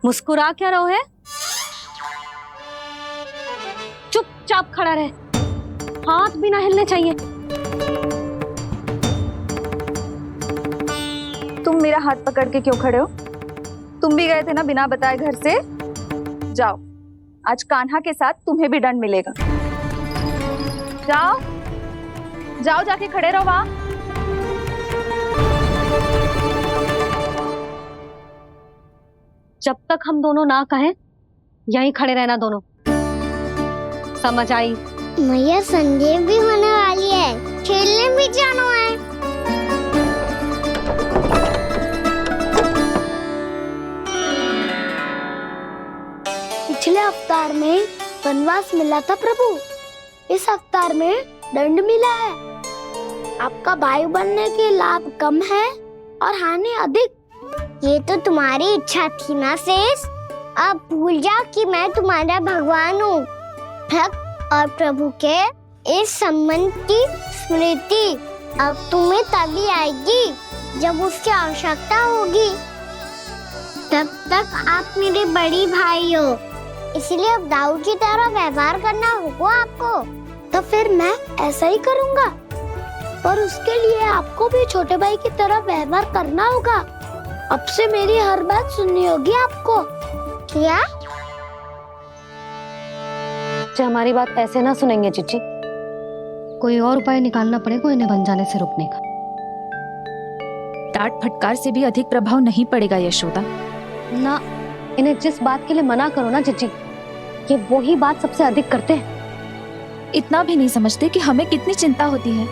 मुस्कुरा क्या रहो है? चुपचाप खड़ा रहे, हाथ भी ना हिलने चाहिए। तुम मेरा हाथ पकड़ के क्यों खड़े हो? तुम भी गए थे ना बिना बताए घर से। जाओ, आज कान्हा के साथ तुम्हें भी दंड मिलेगा। जाओ जाओ, जाके खड़े रहो वहां। जब तक हम दोनों ना कहें यहीं खड़े रहना दोनों, समझ आई? मैया संडे भी होने वाली है, खेलने भी जाना है। पिछले अवतार में वनवास मिला था प्रभु, इस अवतार में दंड मिला है। आपका भाई बनने के लाभ कम है और हानि अधिक। ये तो तुम्हारी इच्छा थी ना शेष, अब भूल जा कि मैं तुम्हारा भगवान हूँ। भक्त और प्रभु के इस संबंध की स्मृति अब तुम्हें तभी आएगी जब उसकी आवश्यकता होगी। तब तक आप मेरे बड़ी भाई हो, इसलिए अब दाऊद की तरह व्यवहार करना होगा आपको। तो फिर मैं ऐसा ही करूँगा, पर उसके लिए आपको भी छोटे भाई की तरह व्यवहार करना होगा। अब से मेरी हर बात सुननी होगी आपको। क्या? हमारी बात ऐसे ना सुनेंगे चिची, कोई और उपाय निकालना पड़ेगा इन्हें बन जाने से रुकने का। डांट फटकार से भी अधिक प्रभाव नहीं पड़ेगा यशोदा। ना, इन्हें जिस बात के लिए मना करो ना चिची, ये वही बात सबसे अधिक करते हैं। इतना भी नहीं समझते कि हमें कितनी चिंता होती है,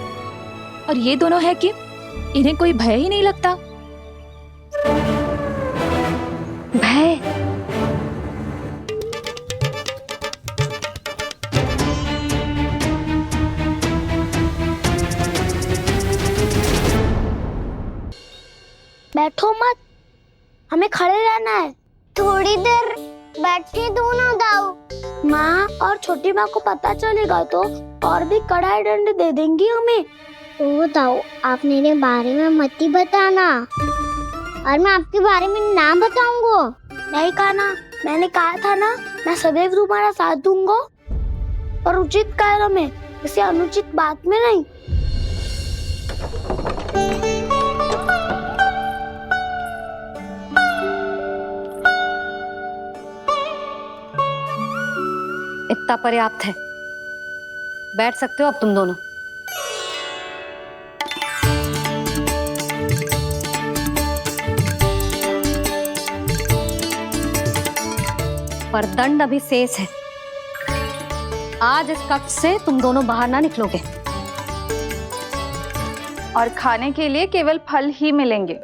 और ये दोनों है कि इन्हें कोई भय ही नहीं लगता। भय? बैठो मत, हमें खड़े रहना है। थोड़ी देर बैठे दो ना दाऊ। माँ और छोटी माँ को पता चलेगा तो और भी कड़ा दंड दे देंगी हमें। ओ दाऊ, आप मेरे बारे में मत ही बताना, और मैं आपके बारे में ना बताऊंगा। नहीं कहा ना, मैंने कहा था ना, मैं सदैव तुम्हारा साथ दूंगा, पर उचित कार्य में, किसी अनुचित बात में नहीं। इतना पर्याप्त है, बैठ सकते हो अब तुम दोनों। पर दंड अभी शेष है। आज इस कक्ष से तुम दोनों बाहर ना निकलोगे, और खाने के लिए केवल फल ही मिलेंगे।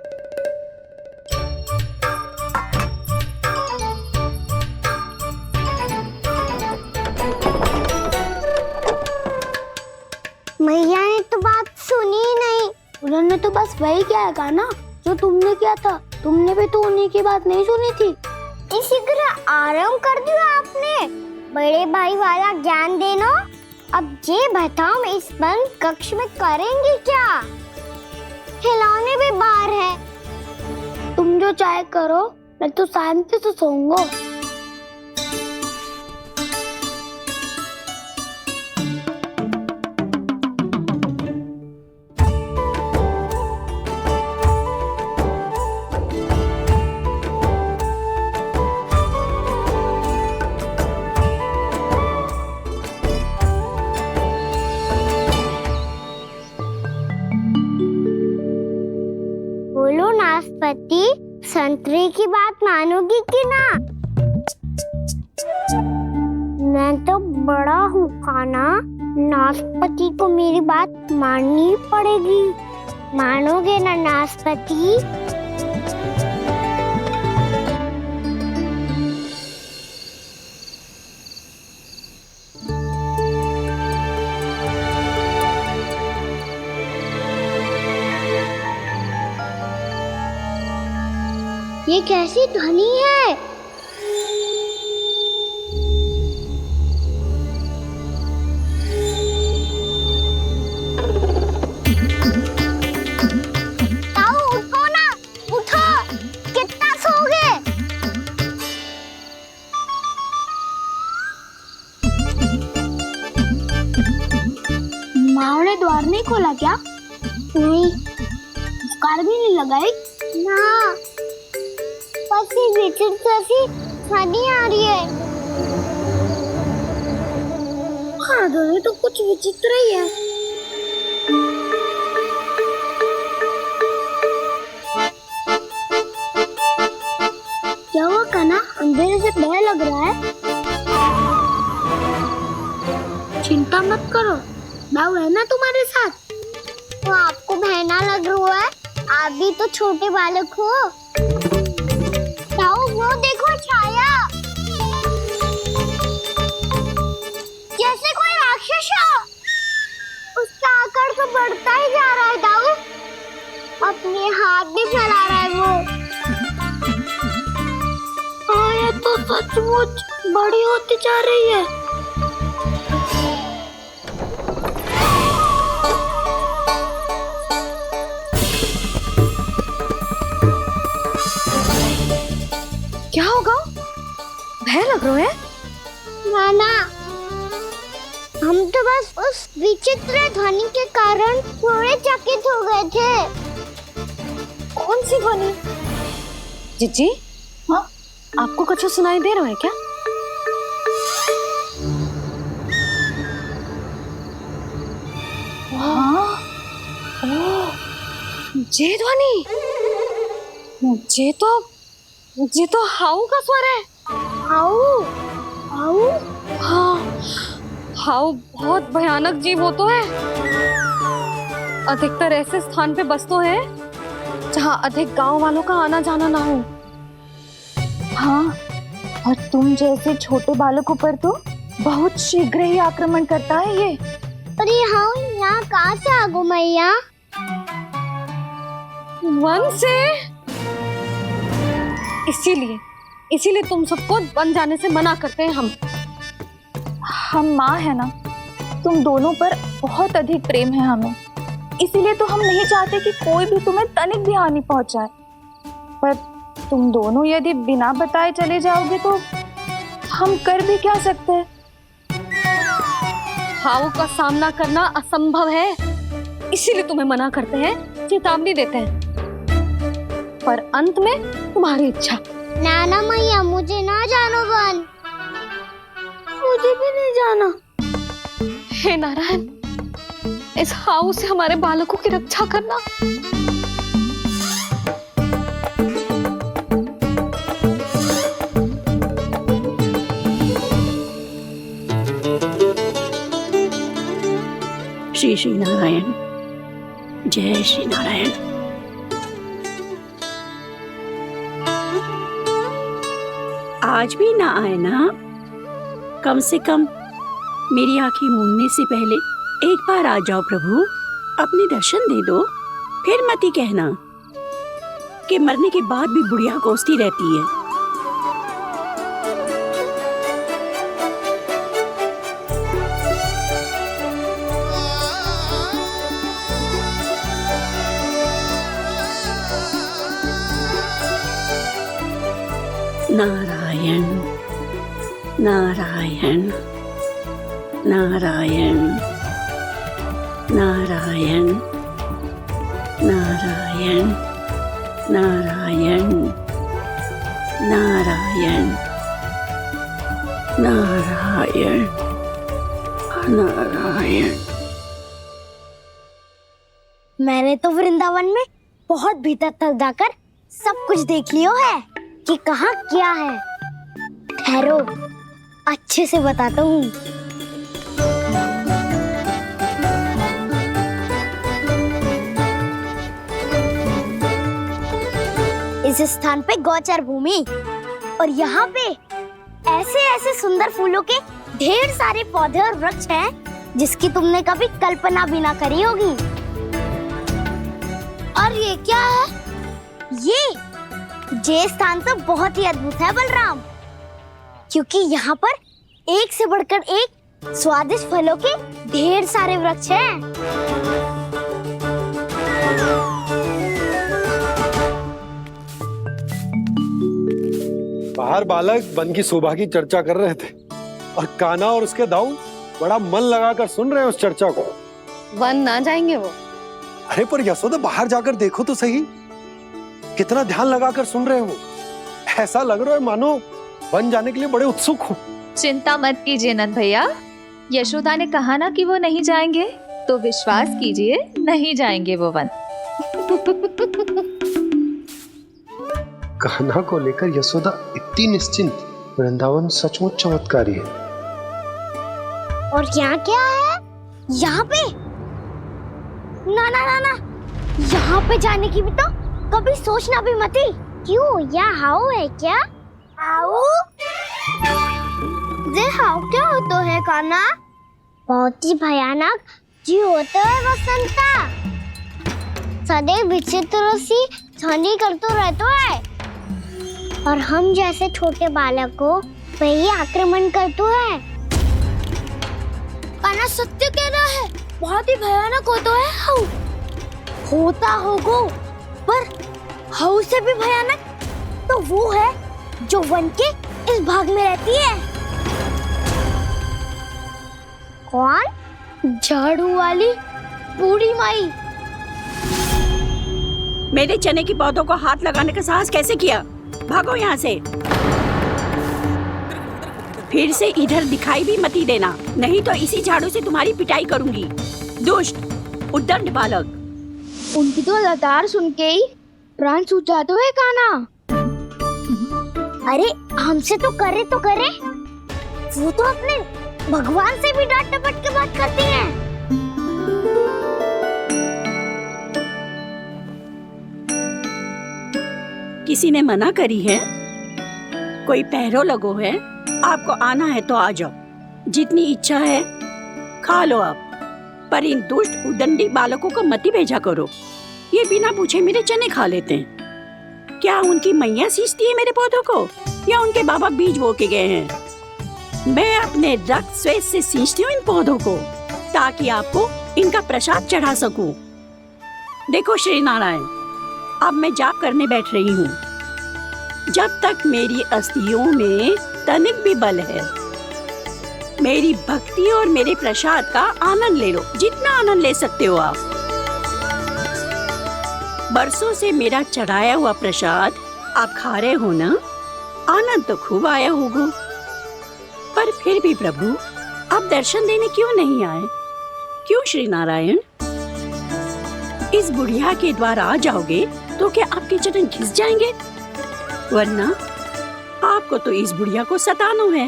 मैया ने तो बात सुनी ही नहीं। उन्होंने तो बस वही कहा ना जो तुमने किया था। तुमने भी तो उन्हीं की बात नहीं सुनी थी। इसी तरह आराम कर दिया आपने। बड़े भाई वाला ज्ञान देना। अब ये बताओ, इस बंद कक्ष में करेंगे क्या? खिलौने भी बाहर है। तुम जो चाहे करो, मैं तो शांति से सोऊंगा। बोलो नाशपाती, संतरे की बात मानोगी कि ना? मैं तो बड़ा हूँ कान्हा, नाशपाती को मेरी बात माननी पड़ेगी। मानोगे ना नाशपाती? ये कैसी ध्वनि है? ताऊ उठो ना, उठो, कितना सोओगे? द्वार नहीं खोला क्या? नहीं। कार भी नहीं लगाई ना। बस ये विचित्र सी छानी आ रही है। हाँ दोनों तो कुछ विचित्र ही है। क्या हुआ कान्हा, अंधेरे से भय लग रहा है? चिंता मत करो, दाऊ है ना तुम्हारे साथ। तो आपको भय ना लग रहा है? आप भी तो छोटे बालक हो। दाऊ वो देखो छाया, जैसे कोई राक्षस हो। उसका आकार तो बढ़ता ही जा रहा है दाऊ, अपने हाथ भी फैला रहा है वो। हाँ ये तो सचमुच बड़ी होती जा रही है। क्या होगा? भय लग रहा है? नाना, हम तो बस उस विचित्र ध्वनि के कारण थोड़े चकित हो गए थे। कौन सी ध्वनि? जीजी, हाँ आपको कुछ सुनाई दे रहा है क्या? हाँ, ओह, ये ध्वनि, ये तो हाउ का स्वर है। How, how? हाँ, हाउ बहुत भयानक जीव हो तो है। अधिकतर ऐसे स्थान पे बसते हैं जहाँ अधिक गांव वालों का आना जाना ना हो। हाँ, और तुम जैसे छोटे बालकों पर तो बहुत शीघ्र ही आक्रमण करता है ये। पर ये हाउ यहाँ कहाँ से आ गो मैया? वन से। इसीलिए तुम सबको वन जाने से मना करते हैं हम माँ है ना, तुम दोनों पर बहुत अधिक प्रेम है हमें, इसीलिए तो हम नहीं चाहते कि कोई भी तुम्हें तनिक भी हानि पहुंचाए। पर तुम दोनों यदि बिना बताए चले जाओगे तो हम कर भी क्या सकते हैं? हाउ का सामना करना असंभव है, इसीलिए तुम्हें मना करते हैं, चेतावनी देते हैं। पर अंत में तुम्हारी इच्छा। नाना मैया मुझे ना जानो वन। मुझे भी नहीं जाना। हे नारायण, इस हाउ से हमारे बालकों की रक्षा करना। श्री श्री नारायण, जय श्री नारायण। आज भी ना आए ना? कम से कम मेरी आंखें मूंदने से पहले एक बार आ जाओ प्रभु, अपने दर्शन दे दो। फिर मत ही कहना कि मरने के बाद भी बुढ़िया कोसती रहती है। नारायण नारायण नारायण नारायण नारायण नारायण नारायण नारायण नारायण। मैंने तो वृंदावन में बहुत भीतर तक जाकर सब कुछ देख लियो है कि कहाँ क्या है। ठहरो, अच्छे से बताता हूँ। इस स्थान पे गौचर भूमि, और यहाँ पे ऐसे ऐसे सुंदर फूलों के ढेर सारे पौधे और वृक्ष हैं जिसकी तुमने कभी कल्पना भी ना करी होगी। और ये क्या है? ये स्थान तो बहुत ही अद्भुत है बलराम, क्योंकि यहाँ पर एक से बढ़कर एक स्वादिष्ट फलों के ढेर सारे वृक्ष हैं। बाहर बालक वन की शोभा की चर्चा कर रहे थे और कान्हा और उसके दाऊ बड़ा मन लगाकर सुन रहे हैं उस चर्चा को। वन ना जाएंगे वो। अरे पर यशोदा बाहर जाकर देखो तो सही, कितना ध्यान लगाकर सुन रहे हो। ऐसा लग रहा है मानो वन जाने के लिए बड़े उत्सुक हो। चिंता मत कीजिए नंद भैया, यशोदा ने कहा ना कि वो नहीं जाएंगे, तो विश्वास कीजिए नहीं जाएंगे वो वन। कान्हा को लेकर यशोदा इतनी निश्चिंत, वृंदावन सचमुच चमत्कारी है। और यहाँ क्या है? यहाँ पे? ना ना ना ना, यहाँ पे जाने की भी तो कभी सोचना भी मत ही। क्यों, यहाँ हाउ है क्या? हाउ? ये हाउ क्या होता है कान्हा? बहुत ही भयानक जी होता है वसंता। सदैव विचित्र सी ध्वनि करते रहता है और हम जैसे छोटे बालक को वही आक्रमण करते है। कान्हा सत्य कह रहा है, बहुत ही भयानक होता है हाउ। होता होगा, पर हाउ से भी भयानक तो वो है जो वन के इस भाग में रहती है। कौन? झाड़ू वाली बूढ़ी माई। मेरे चने की पौधों को हाथ लगाने का साहस कैसे किया? भागो यहाँ से। फिर से इधर दिखाई भी मत देना, नहीं तो इसी झाड़ू से तुम्हारी पिटाई करूंगी। दुष्ट, उद्दंड बालक। उनकी तो लतार सुन के ही प्राण छूट जाते हुए कान्हा। अरे हमसे तो करे, वो तो अपने भगवान से भी डांट डपट के बात करती हैं। किसी ने मना करी है? कोई पहरो लगो है? आपको आना है तो आ जाओ, जितनी इच्छा है खा लो आप, पर इन दुष्ट उदंडी बालकों को मत ही भेजा करो। ये बिना पूछे मेरे चने खा लेते हैं। क्या उनकी मैया सींचती है मेरे पौधों को, या उनके बाबा बीज बो के गए हैं? मैं अपने रक्त स्वेद से सींचती हूँ इन पौधों को, ताकि आपको इनका प्रसाद चढ़ा सकूं। देखो श्री नारायण, अब मैं जाप करने बैठ रही हूँ। जब तक मेरी अस्थियों में तनिक भी बल है, मेरी भक्ति और मेरे प्रसाद का आनंद ले लो, जितना आनंद ले सकते हो आप। बरसों से मेरा चढ़ाया हुआ प्रसाद आप खा रहे हो ना, आनंद तो खूब आया होगा। पर फिर भी प्रभु, आप दर्शन देने क्यों नहीं आए? क्यों श्री नारायण? इस बुढ़िया के द्वार आ जाओगे तो क्या आपके चरण घिस जाएंगे? वरना आपको तो इस बुढ़िया को सताना है।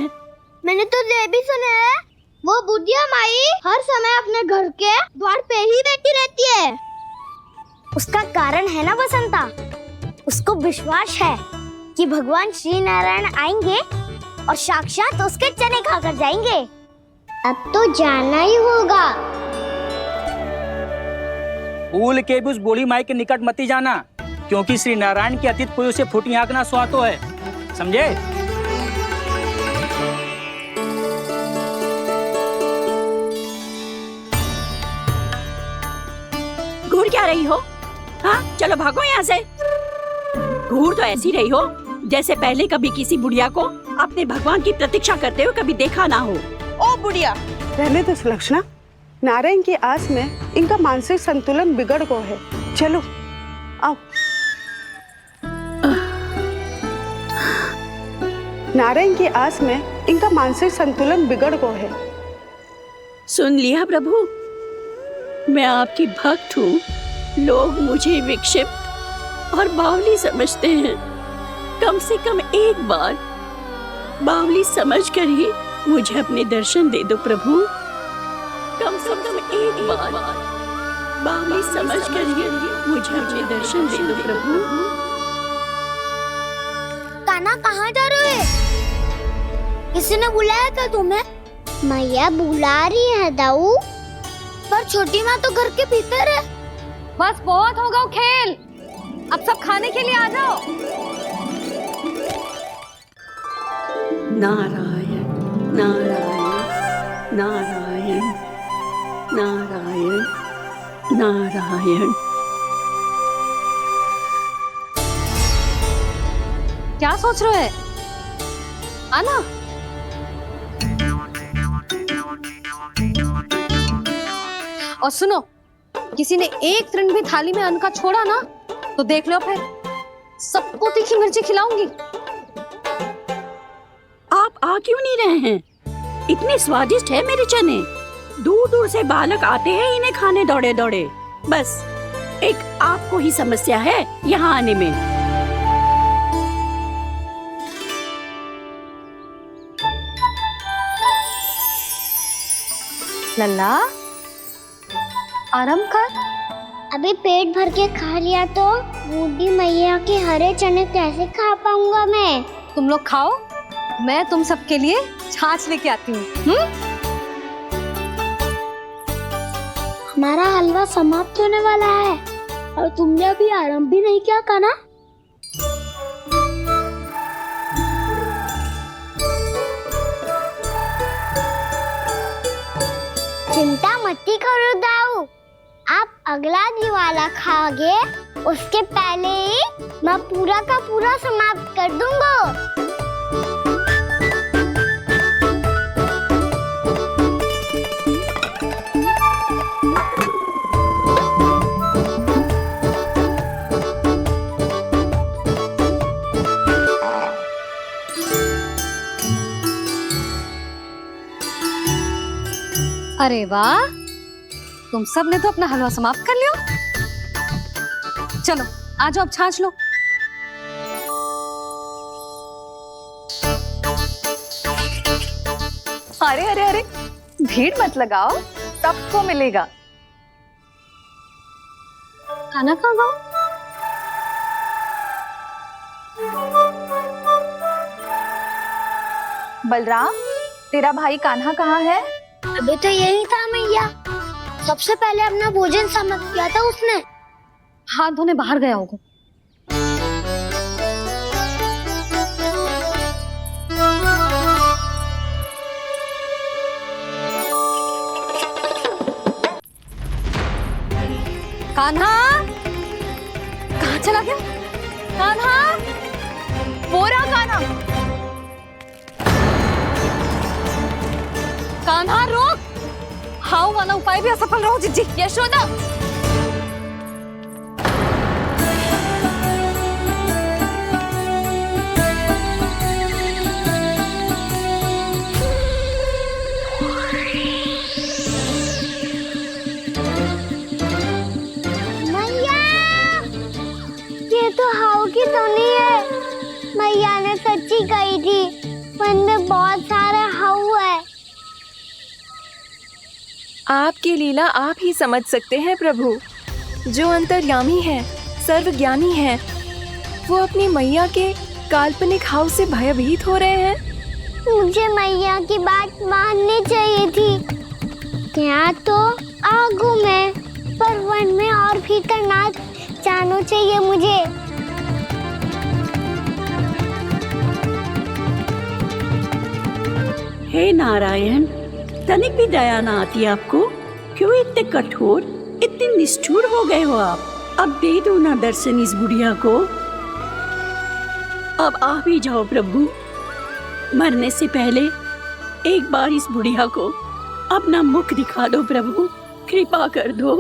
मैंने तो ये भी सुना है, वो बुढ़िया माई हर समय अपने घर के द्वार पे ही बैठी रहती है। उसका कारण है ना बसंता, उसको विश्वास है कि भगवान श्री नारायण आएंगे और साक्षात उसके चने खाकर जाएंगे। अब तो जाना ही होगा। भूल के भी उस बूढ़ी माई के निकट मत ही जाना, क्योंकि श्री नारायण की अतीत कोई उसे फूटी आंख ना सुहातो है, समझे? घूर क्या रही हो? हाँ, चलो भागो यहाँ से। घूर तो ऐसी रही हो जैसे पहले कभी किसी बुढ़िया को अपने भगवान की प्रतीक्षा करते हुए कभी देखा ना हो। ओ बुढ़िया, रहने दो सुलक्षणा। नारायण की आस में इनका मानसिक संतुलन बिगड़ गया है। चलो आओ। नारायण की आस में इनका मानसिक संतुलन बिगड़ गया है। सुन लिया प्रभु, मैं आपकी भक्त हूँ। लोग मुझे विक्षिप्त और बावली समझते हैं। कम से कम एक बार बावली समझकर ही मुझे अपने दर्शन दे दो प्रभु। कम से कम एक बार बावली समझकर ही मुझे अपने दर्शन दे दो प्रभु। कान्हा कहाँ जा रहे हो? किसी ने बुलाया था तुम्हें? मैया बुला रही है दाऊ, पर छोटी माँ तो घर के भीतर है। बस बहुत होगा खेल, अब सब खाने के लिए आ जाओ। नारायण नारायण नारायण नारायण नारायण। क्या सोच रहे हैं? आना। और सुनो, किसी ने एक तृण भी थाली में अन्न का छोड़ा ना तो देख लो फिर सबको तीखी मिर्ची खिलाऊंगी। आप आ क्यों नहीं रहे हैं? इतने स्वादिष्ट है मेरे चने। दूर दूर से बालक आते हैं इन्हें खाने दौड़े दौड़े। बस एक आपको ही समस्या है यहाँ आने में। लल्ला आराम कर। अभी पेट भर के खा लिया तो बूढ़ी मैया के हरे चने कैसे खा पाऊंगा मैं? तुम लोग खाओ, मैं तुम सबके लिए छाछ लेके आती हूँ। हमारा हलवा समाप्त होने वाला है और तुमने अभी आराम भी नहीं किया कान्हा। चिंता मत करो दाऊ, आप अगला दिवाला खाओगे उसके पहले ही मैं पूरा का पूरा समाप्त कर दूंगा। अरे वाह, तुम सब ने तो अपना हलवा समाप्त कर लिया। चलो आ जाओ, अब छाछ लो। अरे अरे अरे, भीड़ मत लगाओ, सबको मिलेगा। खाना कहाँ गया? बलराम, तेरा भाई कान्हा कहाँ है? अभी तो यही था मैया, सबसे पहले अपना भोजन समाप्त किया था उसने। हाथ धोने बाहर गया होगा। कान्हा कहाँ चला गया? कान्हा, वो रहा कान्हा। कान्हा रोक, हाउ वाला उपाय भी असफल रहो जिज्जी। यशोदा, मैया, ये तो हाउ की तो नहीं है। मैया ने सच्ची कही थी, वन में बहुत सारे हाउ है। आपकी लीला आप ही समझ सकते हैं प्रभु। जो अंतर्यामी है, सर्वज्ञानी है, वो अपनी मैया के काल्पनिक हाव से भयभीत हो रहे हैं। मुझे मैया की बात माननी चाहिए थी। यहाँ तो आगू में, पर वन में और भीतर ना जाना चाहिए मुझे। हे नारायण, तनिक भी दया ना आती आपको? क्यों इतने कठोर, इतने निष्ठुर हो गए हो आप? अब दे दो ना दर्शन इस बुढ़िया को। अब आ भी जाओ प्रभु। मरने से पहले एक बार इस बुढ़िया को अपना मुख दिखा दो प्रभु। कृपा कर दो,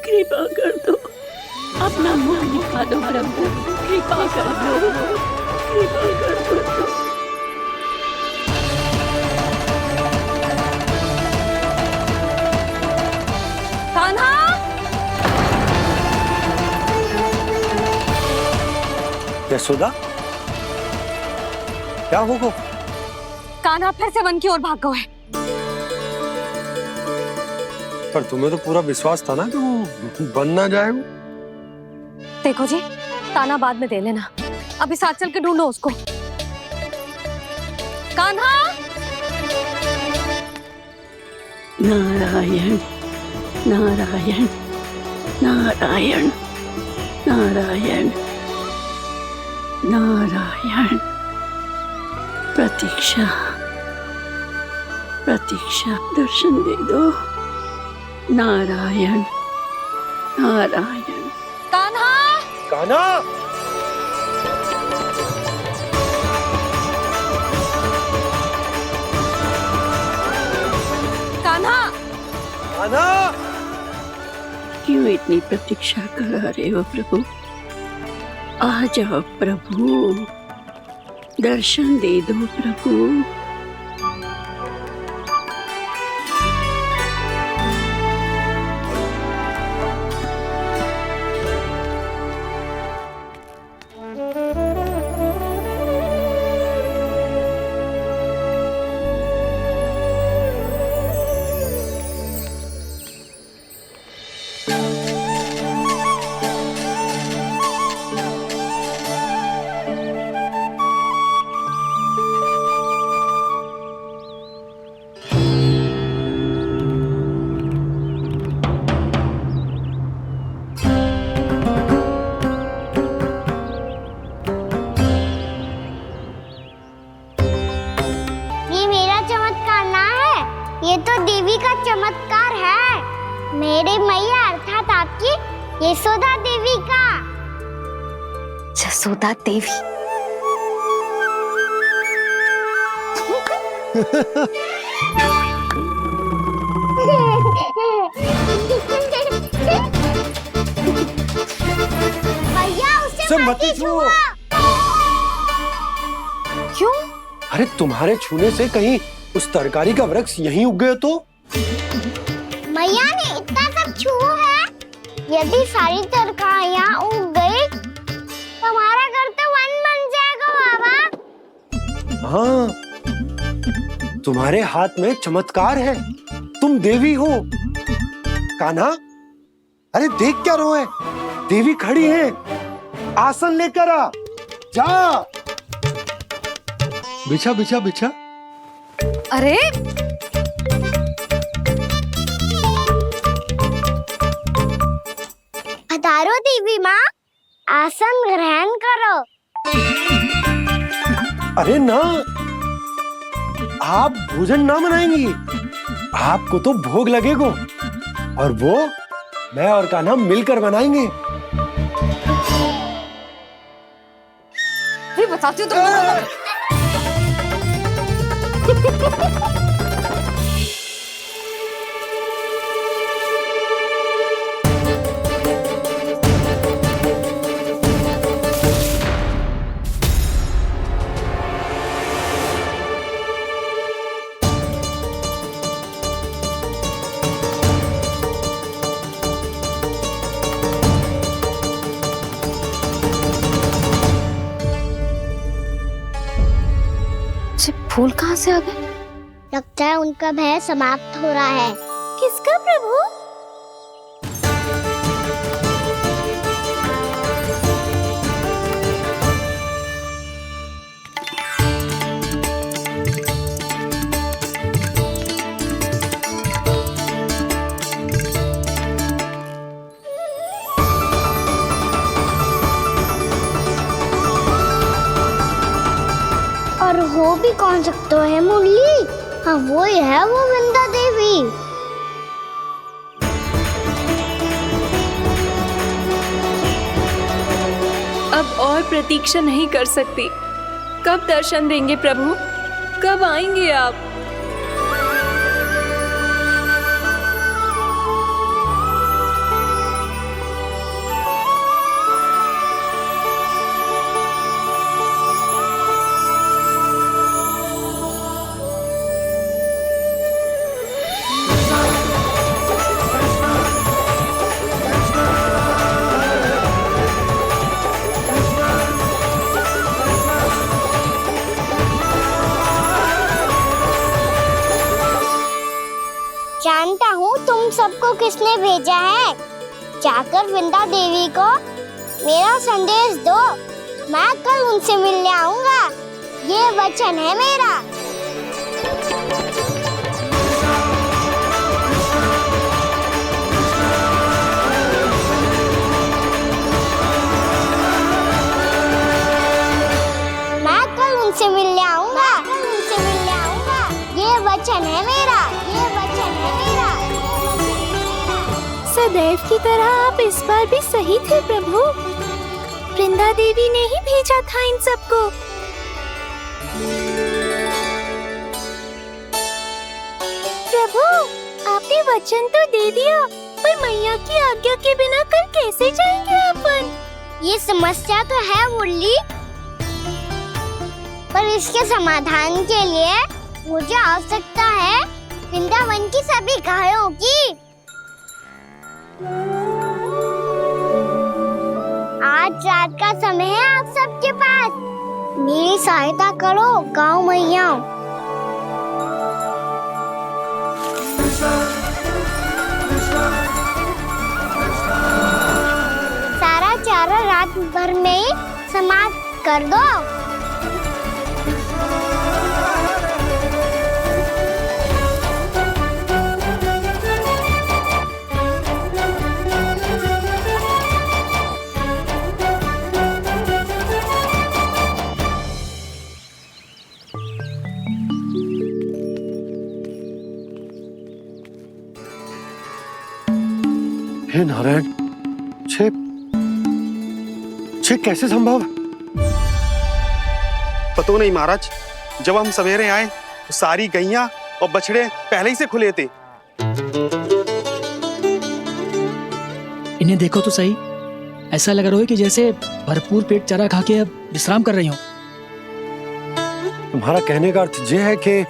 कृपा कर दो। अपना मुख दिखा दो प्रभु, कृपा कर दो, कृपा कर दो। कान्हा, यशोदा, क्या होगा? कान्हा फिर से वन की ओर भाग गए। पर तुम्हें तो पूरा विश्वास था ना कि वो बन ना जाए। देखो जी, ताना बाद में दे लेना, अभी साथ चल के ढूंढो उसको। कान्हा, नारायण नारायण नारायण नारायण नारायण। प्रतीक्षा प्रतीक्षा, दर्शन दे दो। नारायण नारायण। कान्हा, कान्हा, कान्हा, कान्हा। क्यों इतनी प्रतीक्षा कर रहे हो प्रभु? आ जाओ प्रभु, दर्शन दे दो प्रभु। ये तो देवी का चमत्कार है, मेरे मैया अर्थात आपकी यशोदा देवी का। जसोदा देवी। भैया उसे मत छुओ। क्यों? अरे तुम्हारे छूने से कहीं उस तरकारी का वृक्ष यहीं उग गए तो? मैया ने इतना सब छुआ है, यदि सारी तरकारियां उग गई तो हमारा घर तो वन बन जाएगा बाबा। हाँ, तुम्हारे हाथ में चमत्कार है, तुम देवी हो। कान्हा, अरे देख क्या रोए, देवी खड़ी है, आसन लेकर आ, जा। बिछा बिछा बिछा। अरे पधारो देवी माँ, आसन ग्रहण करो। अरे ना, आप भोजन ना मनाएंगी, आपको तो भोग लगेगा और वो मैं और कान्हा मिलकर बनाएंगे। ये बताती हूँ तुमको। फूल कहाँ से आ गए? लगता है उनका भय समाप्त हो रहा है। किसका प्रभु? और हो भी कौन सकता है मुरली? हाँ वो ही है, वो वृंदा देवी। अब और प्रतीक्षा नहीं कर सकती। कब दर्शन देंगे प्रभु? कब आएंगे आप? जानता हूँ तुम सबको किसने भेजा है। जाकर वृंदा देवी को मेरा संदेश दो, मैं कल उनसे मिलने आऊंगा, ये वचन है मेरा। मैं कल उनसे मिलने आऊंगा, ये वचन है मेरा, ये वचन है मेरा। सदैव की तरह आप इस बार भी सही थे प्रभु। वृंदा देवी ने ही भेजा था इन सबको। प्रभु, आपने वचन तो दे दिया, पर मैया की आज्ञा के बिना कल कैसे जाएंगे अपन? ये समस्या तो है मुरली, पर इसके समाधान के लिए मुझे आवश्यकता है वृंदावन की सभी गायों की। आज रात का समय है आप सबके पास, मेरी सहायता करो गाँव मैया। सारा चारा रात भर में ही समाप्त कर दो। हे नारायण, छे कैसे संभव? पतो नहीं महाराज, जब हम सवेरे आए तो सारी गैया और बछड़े पहले ही से खुले थे। इन्हें देखो तो सही, ऐसा लग रहा है कि जैसे भरपूर पेट चारा खा के अब विश्राम कर रही हो। तुम्हारा कहने का अर्थ ये है कि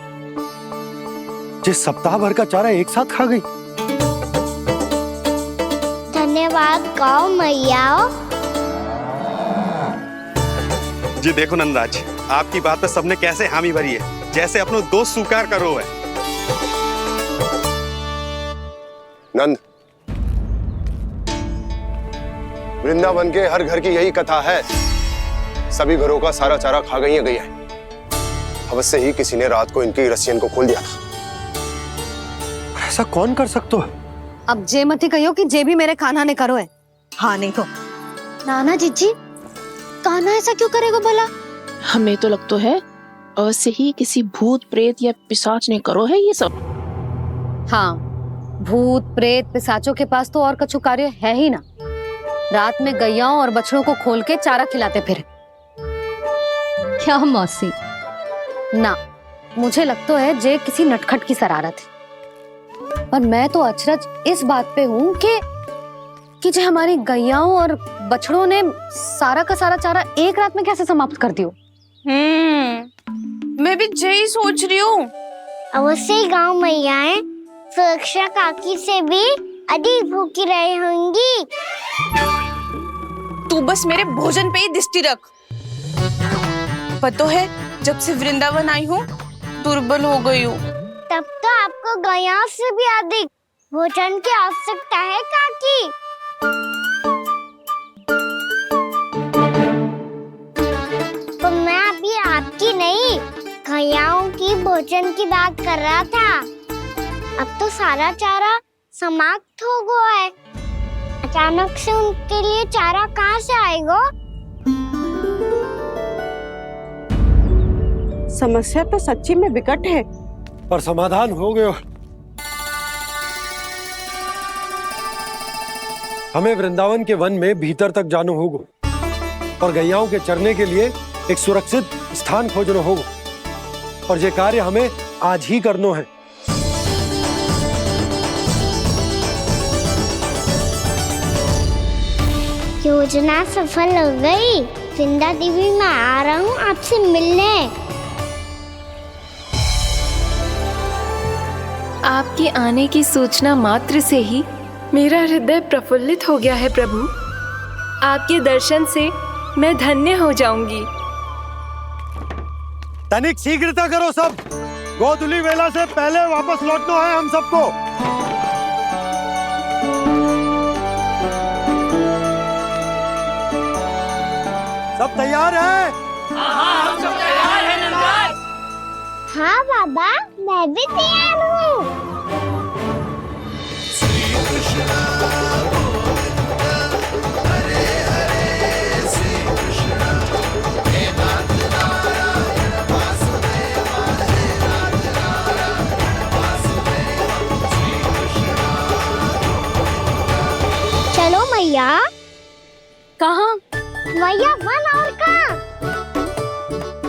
जिस सप्ताह भर का चारा एक साथ खा गई। धन्यवाद गाँव मैया। जी देखो नंदराज, आपकी बात पे सबने कैसे हामी भरी है, जैसे अपनो दोस्त स्वीकार करो है। नंद, वृंदावन के हर घर की यही कथा है, सभी घरों का सारा चारा खा गई है गैया। अवश्य ही किसी ने रात को इनकी रस्सियन को खोल दिया था। ऐसा कौन कर सकता है? अब जे मती कहियो कि जे भी मेरे कान्हा ने करो है। हाँ नहीं तो नाना जीजी, कान्हा ऐसा क्यों करेगा भला? हमें तो लगता है अवश्य ही किसी भूत प्रेत या पिशाच ने करो है ये सब। हाँ, भूत प्रेत पिशाचों के पास तो और कछु कार्य है ही ना। रात में गैयाओं और बछड़ों को खोल के चारा खिलाते फिर। क्या मौसी? ना, मुझे लगता है जे किसी नटखट की शरारत है। पर मैं तो अचरज इस बात पे हूँ कि जो हमारी गैयाओं और बछड़ों ने सारा का सारा चारा एक रात में कैसे समाप्त कर दियो। मैं भी यही सोच रही हूँ। अवश्य ही गाँव मैयाएं सुरक्षा काकी से भी अधिक भूखी रही होंगी। तू बस मेरे भोजन पे ही दृष्टि रख। पता है, जब से वृंदावन आई हूँ दुर्बल हो गई हूँ। तब तो आपको गैयाओं से भी अधिक भोजन की आवश्यकता है काकी। तो मैं अभी आपकी नहीं, गैयाओं की भोजन की बात कर रहा था। अब तो सारा चारा समाप्त हो गया है, अचानक से उनके लिए चारा कहाँ से आएगा? समस्या तो सच्ची में विकट है, पर समाधान हो गयो। हमें वृंदावन के वन में भीतर तक जाना होगा और गैयाओं के चरने के लिए एक सुरक्षित स्थान खोजना होगा, और ये कार्य हमें आज ही करना है। योजना सफल हो गई। वृंदा देवी, मैं आ रहा हूँ आपसे मिलने। आपके आने की सूचना मात्र से ही मेरा हृदय प्रफुल्लित हो गया है प्रभु। आपके दर्शन से मैं धन्य हो जाऊंगी। तनिक शीघ्रता करो सब, गोधुली वेला से पहले वापस लौटना है हम सबको। सब तैयार है? हाँ, हम सब तैयार हैं नंदराज। हाँ बाबा, मैं भी तैयार हूँ। चलो मैया। कहाँ? मैया वन और कहाँ?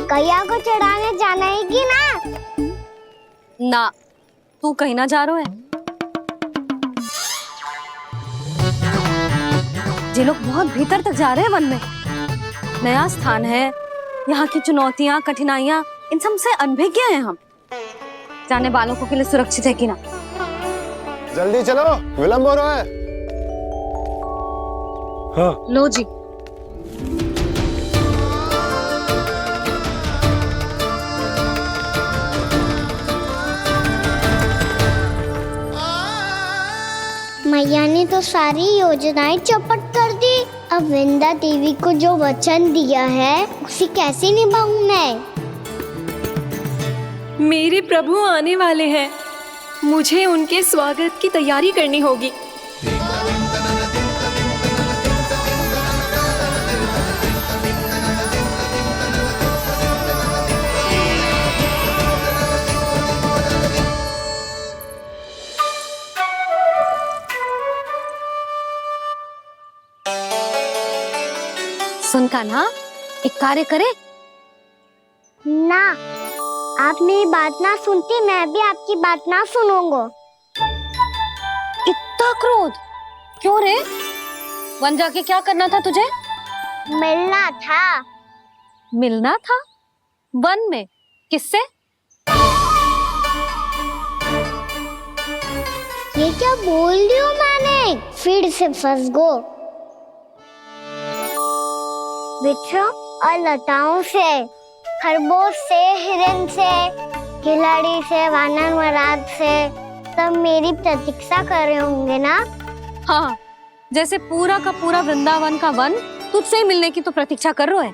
गैया को चढ़ाने जाना है कि ना? ना, तू कहीं ना जा रहा है। ये लोग बहुत भीतर तक जा रहे हैं वन में। नया स्थान है, यहाँ की चुनौतियाँ, कठिनाइयाँ, इन सब से अनभिज्ञ हैं हम। जाने बालकों के लिए सुरक्षित है कि ना। जल्दी चलो, विलंब हो रहा है। हाँ। लो जी। मैया ने तो सारी योजनाएं चौपट कर दी। अब वृंदा देवी को जो वचन दिया है उसे कैसे निभाऊं मैं? मेरे प्रभु आने वाले हैं, मुझे उनके स्वागत की तैयारी करनी होगी। सुन कान्हा, एक कार्य करे ना, आप मेरी बात ना सुनती, मैं भी आपकी बात ना सुनूंगा। इतना क्रोध क्यों रे? वन जाके क्या करना था तुझे? मिलना था। मिलना था? वन में? किससे? ये क्या बोल रही हूँ मैंने? फिर से फंस गो। वृक्षों और लताओं से, खरगोश से, हिरन से, खिलाड़ी से, वानर महाराज से, सब मेरी प्रतीक्षा कर रहे होंगे ना? हाँ, जैसे पूरा का पूरा वृंदावन का वन तुझसे ही मिलने की तो प्रतीक्षा कर रहा है।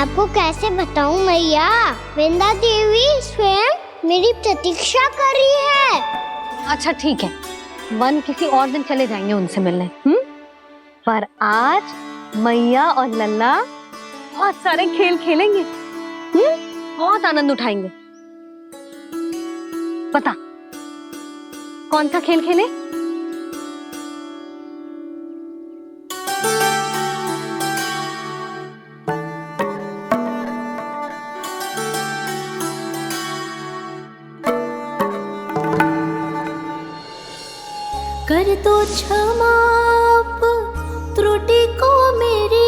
आपको कैसे बताऊं मैया? वृंदा देवी स्वयं मेरी प्रतीक्षा कर रही है। अच्छा ठीक है, वन किसी और दिन चले जाएंगे उनसे मिलने। पर आज मैया और लल्ला बहुत सारे खेल खेलेंगे। बहुत आनंद उठाएंगे। पता कौन सा खेल खेले? कर दो क्षमा त्रुटि को मेरी,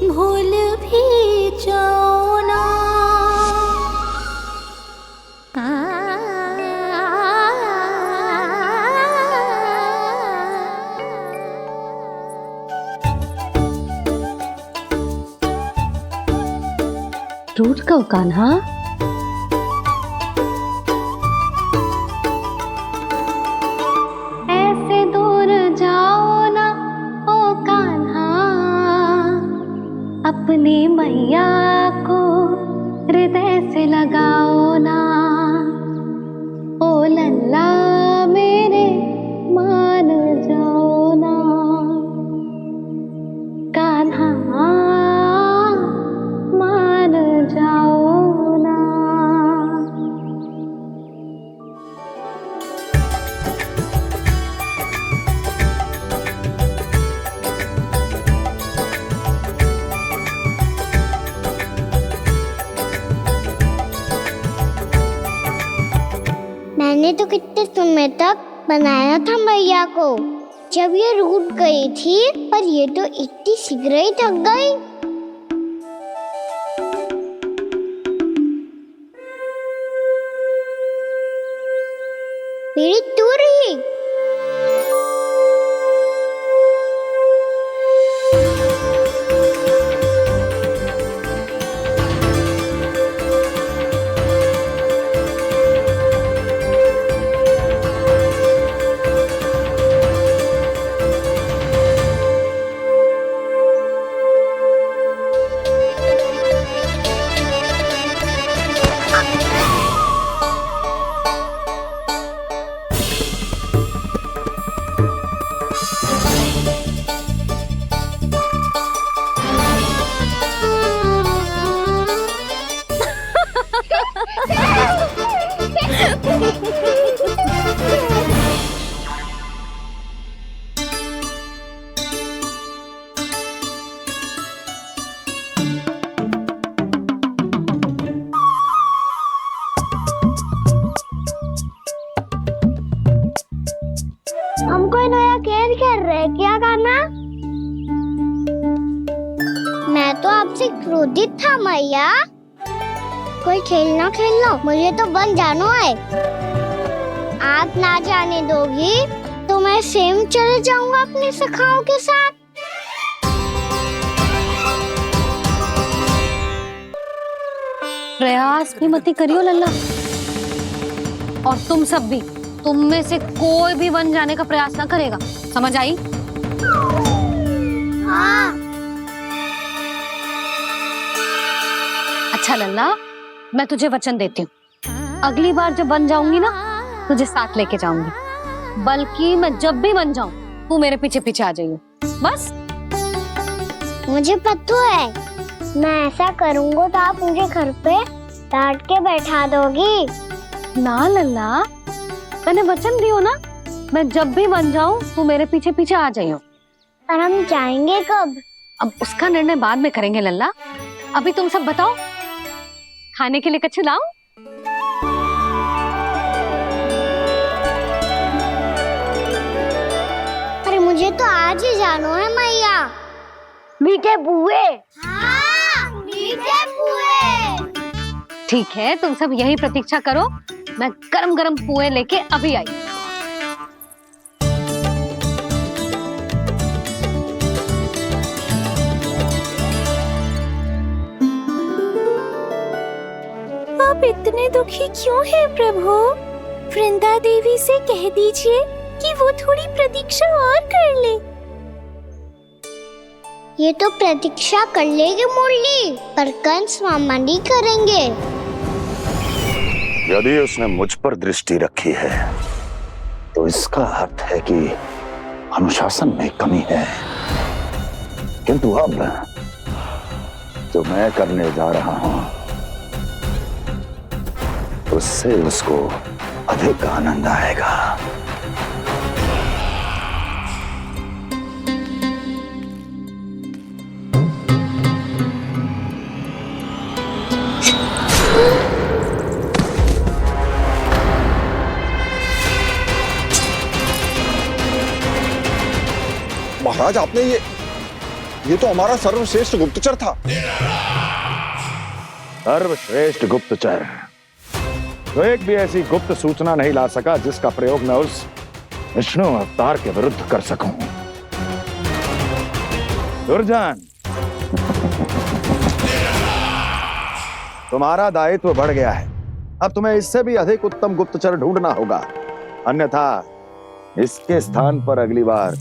भूल भी जाओ ना। टूट गओ कान्हा? ऐसे दूर जाओ ना ओ कान्हा, अपनी मैया को हृदय से लगाओ ना। ओ लल्ला मेरे मान जाओ ना, कान्हा मान जाओ ना। मैंने तो कितने समय तक बनाया था मैया को, जब ये रूठ गई थी, पर ये तो इतनी शीघ्र ही थक गई। मेरी दूर ही हम कोई नया खेल खेल रहे हैं क्या कान्हा? से क्रोधित था मैया। कोई खेलना खेल लो, मुझे तो वन जाना है। आप ना जाने दोगी तो मैं स्वयं चले जाऊंगा अपनी सखाओं के साथ। प्रयास भी मत करियो लल्ला, और तुम सब भी, तुम में से कोई भी वन जाने का प्रयास ना करेगा, समझ आई? हाँ। अच्छा लल्ला, मैं तुझे वचन देती हूँ, अगली बार जब वन जाऊंगी ना तुझे साथ लेके जाऊंगी। बल्कि मैं जब भी वन जाऊं तू मेरे पीछे पीछे आ जाइयो, बस। मुझे पता है, मैं ऐसा करूंगा तो आप मुझे घर पे डांट के बैठा दोगी। ना लल्ला, मैंने वचन दियो ना, मैं जब भी वन जाऊं तू मेरे पीछे पीछे आ जाइयो। पर हम जाएंगे कब? अब उसका निर्णय बाद में करेंगे लल्ला, अभी तुम सब बताओ, खाने के लिए कुछ लाऊं? अरे मुझे तो आज ही जाना है मैया। मीठे बुए। हाँ, मीठे बुए। ठीक है, तुम सब यही प्रतीक्षा करो, मैं गरम गरम पुए लेके अभी आई। आप इतने दुखी क्यों हैं प्रभु? वृंदा देवी से कह दीजिए कि वो थोड़ी प्रतीक्षा और कर ले। ये तो प्रतीक्षा कर लेगी मुरली, पर कंस मामा नहीं करेंगे। यदि उसने मुझ पर दृष्टि रखी है तो इसका अर्थ है कि अनुशासन में कमी है। किंतु अब जो मैं करने जा रहा हूं उससे उसको अधिक आनंद आएगा। महाराज, आपने ये तो हमारा सर्वश्रेष्ठ गुप्तचर था। सर्वश्रेष्ठ गुप्तचर तो एक भी ऐसी गुप्त सूचना नहीं ला सका जिसका प्रयोग मैं उस विष्णु अवतार के विरुद्ध कर सकूं। दुर्जन, तुम्हारा दायित्व बढ़ गया है। अब तुम्हें इससे भी अधिक उत्तम गुप्तचर ढूंढना होगा, अन्यथा इसके स्थान पर अगली बार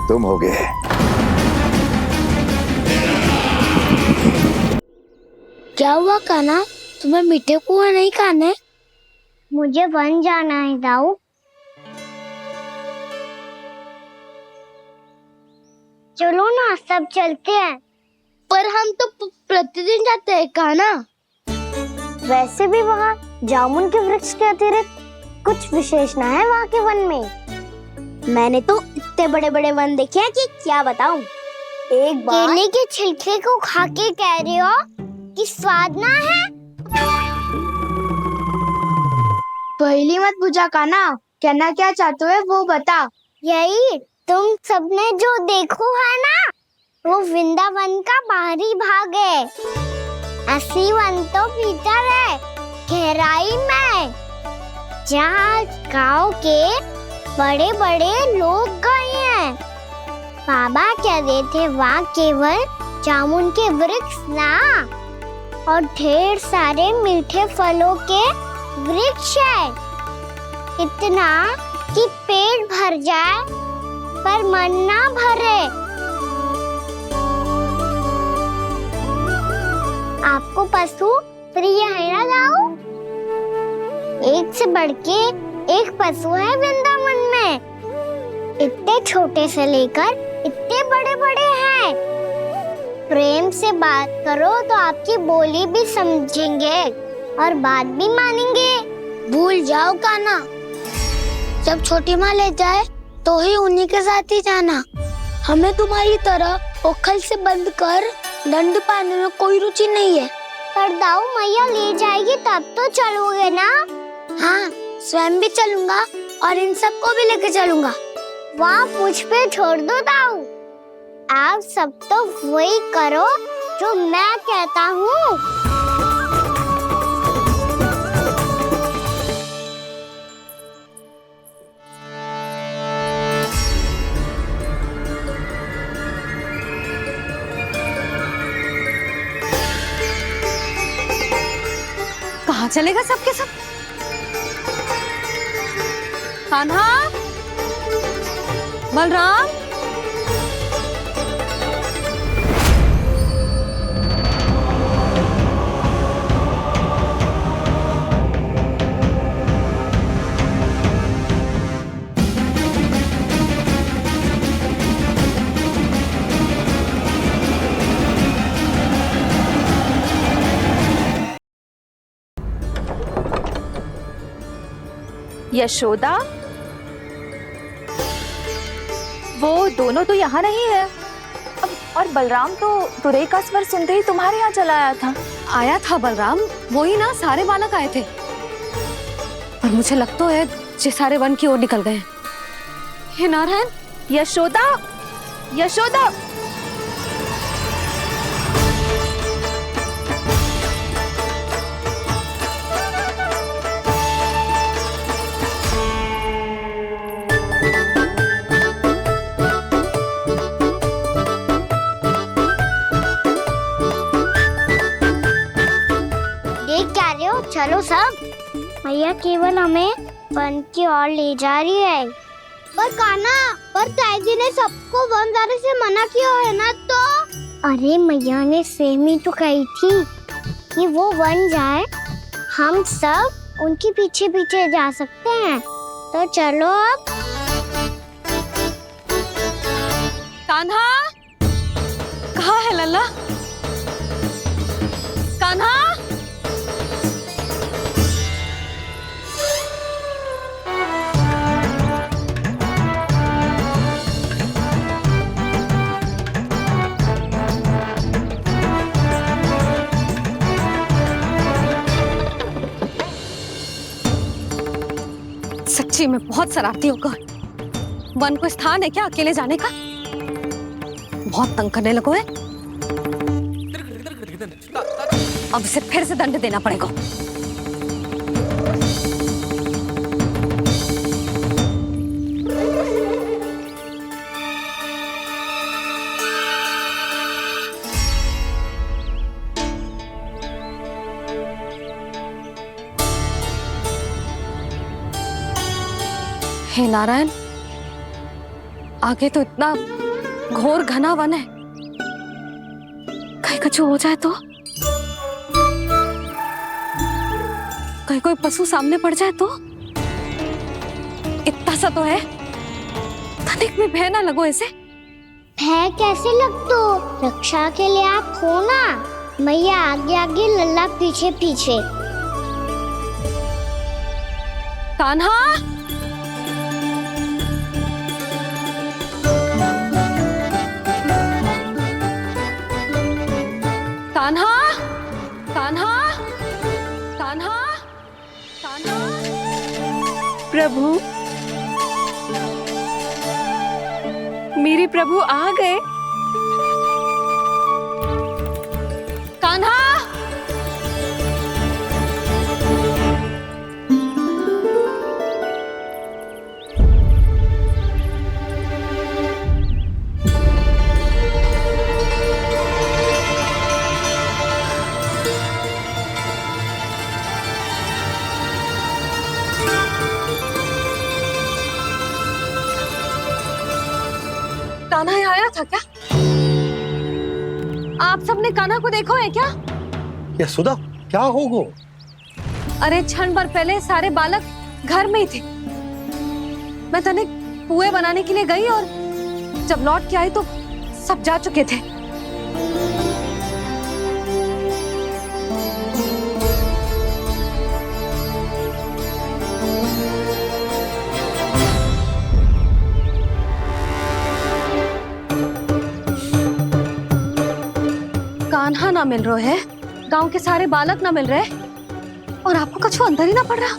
तुम होगे। क्या हुआ कान्हा, तुम्हें मीठे कुआं नहीं खाने? मुझे वन जाना है दाऊ। चलो ना, सब चलते हैं। पर हम तो प्रतिदिन जाते हैं कान्हा। वैसे भी वहाँ जामुन के वृक्ष के अतिरिक्त कुछ विशेष ना है वहाँ के वन में। मैंने तो इतने बड़े बड़े वन देखे हैं कि क्या बताऊं। एक बार केले के छिलके को खा के कह रहे हो कि स्वाद ना है? पहली मत पूछा कान्हा, कहना क्या चाहते हो वो बता। यही तुम सबने जो देखो है ना, वो वृंदावन का बाहरी भाग है। असली वन तो भीतर है, गहराई में, जहाँ गाँव के बड़े बड़े लोग गए हैं। बाबा कह रहे थे वहाँ केवल जामुन के वृक्ष ना, और ढेर सारे मीठे फलों के वृक्ष है। इतना कि पेट भर जाए पर मन ना भरे। आपको पशु प्रिय है ना दाऊ? एक से बढ़ के एक पशु है वृंदावन में। इतने छोटे से लेकर इतने बड़े बड़े हैं। प्रेम से बात करो तो आपकी बोली भी समझेंगे और बात भी मानेंगे। भूल जाओ कान्हा, जब छोटी माँ ले जाए तो ही उन्हीं के साथ ही जाना। हमें तुम्हारी तरह ओखल से बंद कर दंड पाने में कोई रुचि नहीं है। पर दाऊ मैया ले जाएगी तब तो चलोगे ना? हाँ, स्वयं भी चलूंगा और इन सबको भी लेके चलूंगा। वहाँ मुझ पे छोड़ दो दाऊ। आप सब तो वही करो जो मैं कहता हूँ। कहाँ चलेगा सबके सब? कान्हा, बलराम, यशोदा, वो दोनों तो यहाँ नहीं है। और बलराम तो तुरई का स्वर सुनते ही तुम्हारे यहाँ चला आया था। आया था बलराम, वही ना सारे बालक आए थे। पर मुझे लगता है ये सारे वन की ओर निकल गए। हे नारायण! यशोदा, यशोदा! चलो सब, मैया केवल हमें वन की ओर ले जा रही है। पर कान्हा, पर ताईजी ने सबको वन जाने से मना किया है ना। तो अरे मैया ने सेम ही तो कही थी कि वो वन जाए, हम सब उनके पीछे पीछे जा सकते हैं। तो चलो अब। कान्हा, कहाँ है लल्ला? कान्हा, सच्ची में बहुत शरारती होगा। वन को स्थान है क्या अकेले जाने का? बहुत तंग करने लगो है। अब इसे फिर से दंड देना पड़ेगा। हे नारायण, आगे तो इतना घोर घना वन है, कहीं कुछ हो जाए तो? कहीं कोई पशु सामने पड़ जाए तो? इतना सा तो है, तनिक भी भय ना लगो इसे। भय कैसे लग तो? रक्षा के लिए आप हो ना। मैया आगे आगे, लल्ला पीछे पीछे। कान्हा, कान्हा, कान्हा, कान्हा, कान्हा। प्रभु, मेरे प्रभु आ गए। कान्हा, कान्हा यहाँ आया था क्या? आप सबने कान्हा को देखो है क्या? यशोदा, क्या होगा? अरे क्षण भर पहले सारे बालक घर में ही थे। मैं तनिक पुए बनाने के लिए गई और जब लौट के आई तो सब जा चुके थे। कान्हा ना मिल रहे है, गांव के सारे बालक ना मिल रहे, और आपको कछु अंदर ही ना पड़ रहा।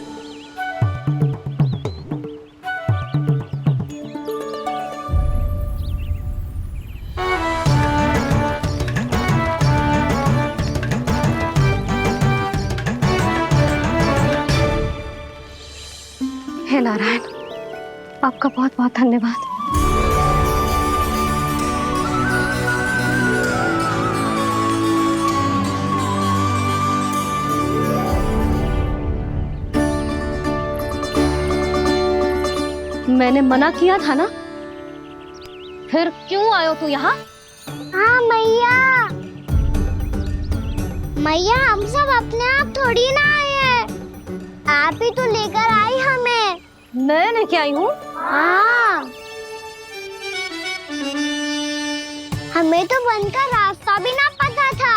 हे नारायण, आपका बहुत बहुत धन्यवाद। मैंने मना किया था ना, फिर क्यों आयो तू यहाँ? हाँ मैया, मैया हम सब अपने आप थोड़ी ना आए हैं, आप ही तो लेकर आई हमें। मैं लेके आई हूँ? हाँ, हमें तो वन का रास्ता भी ना पता था,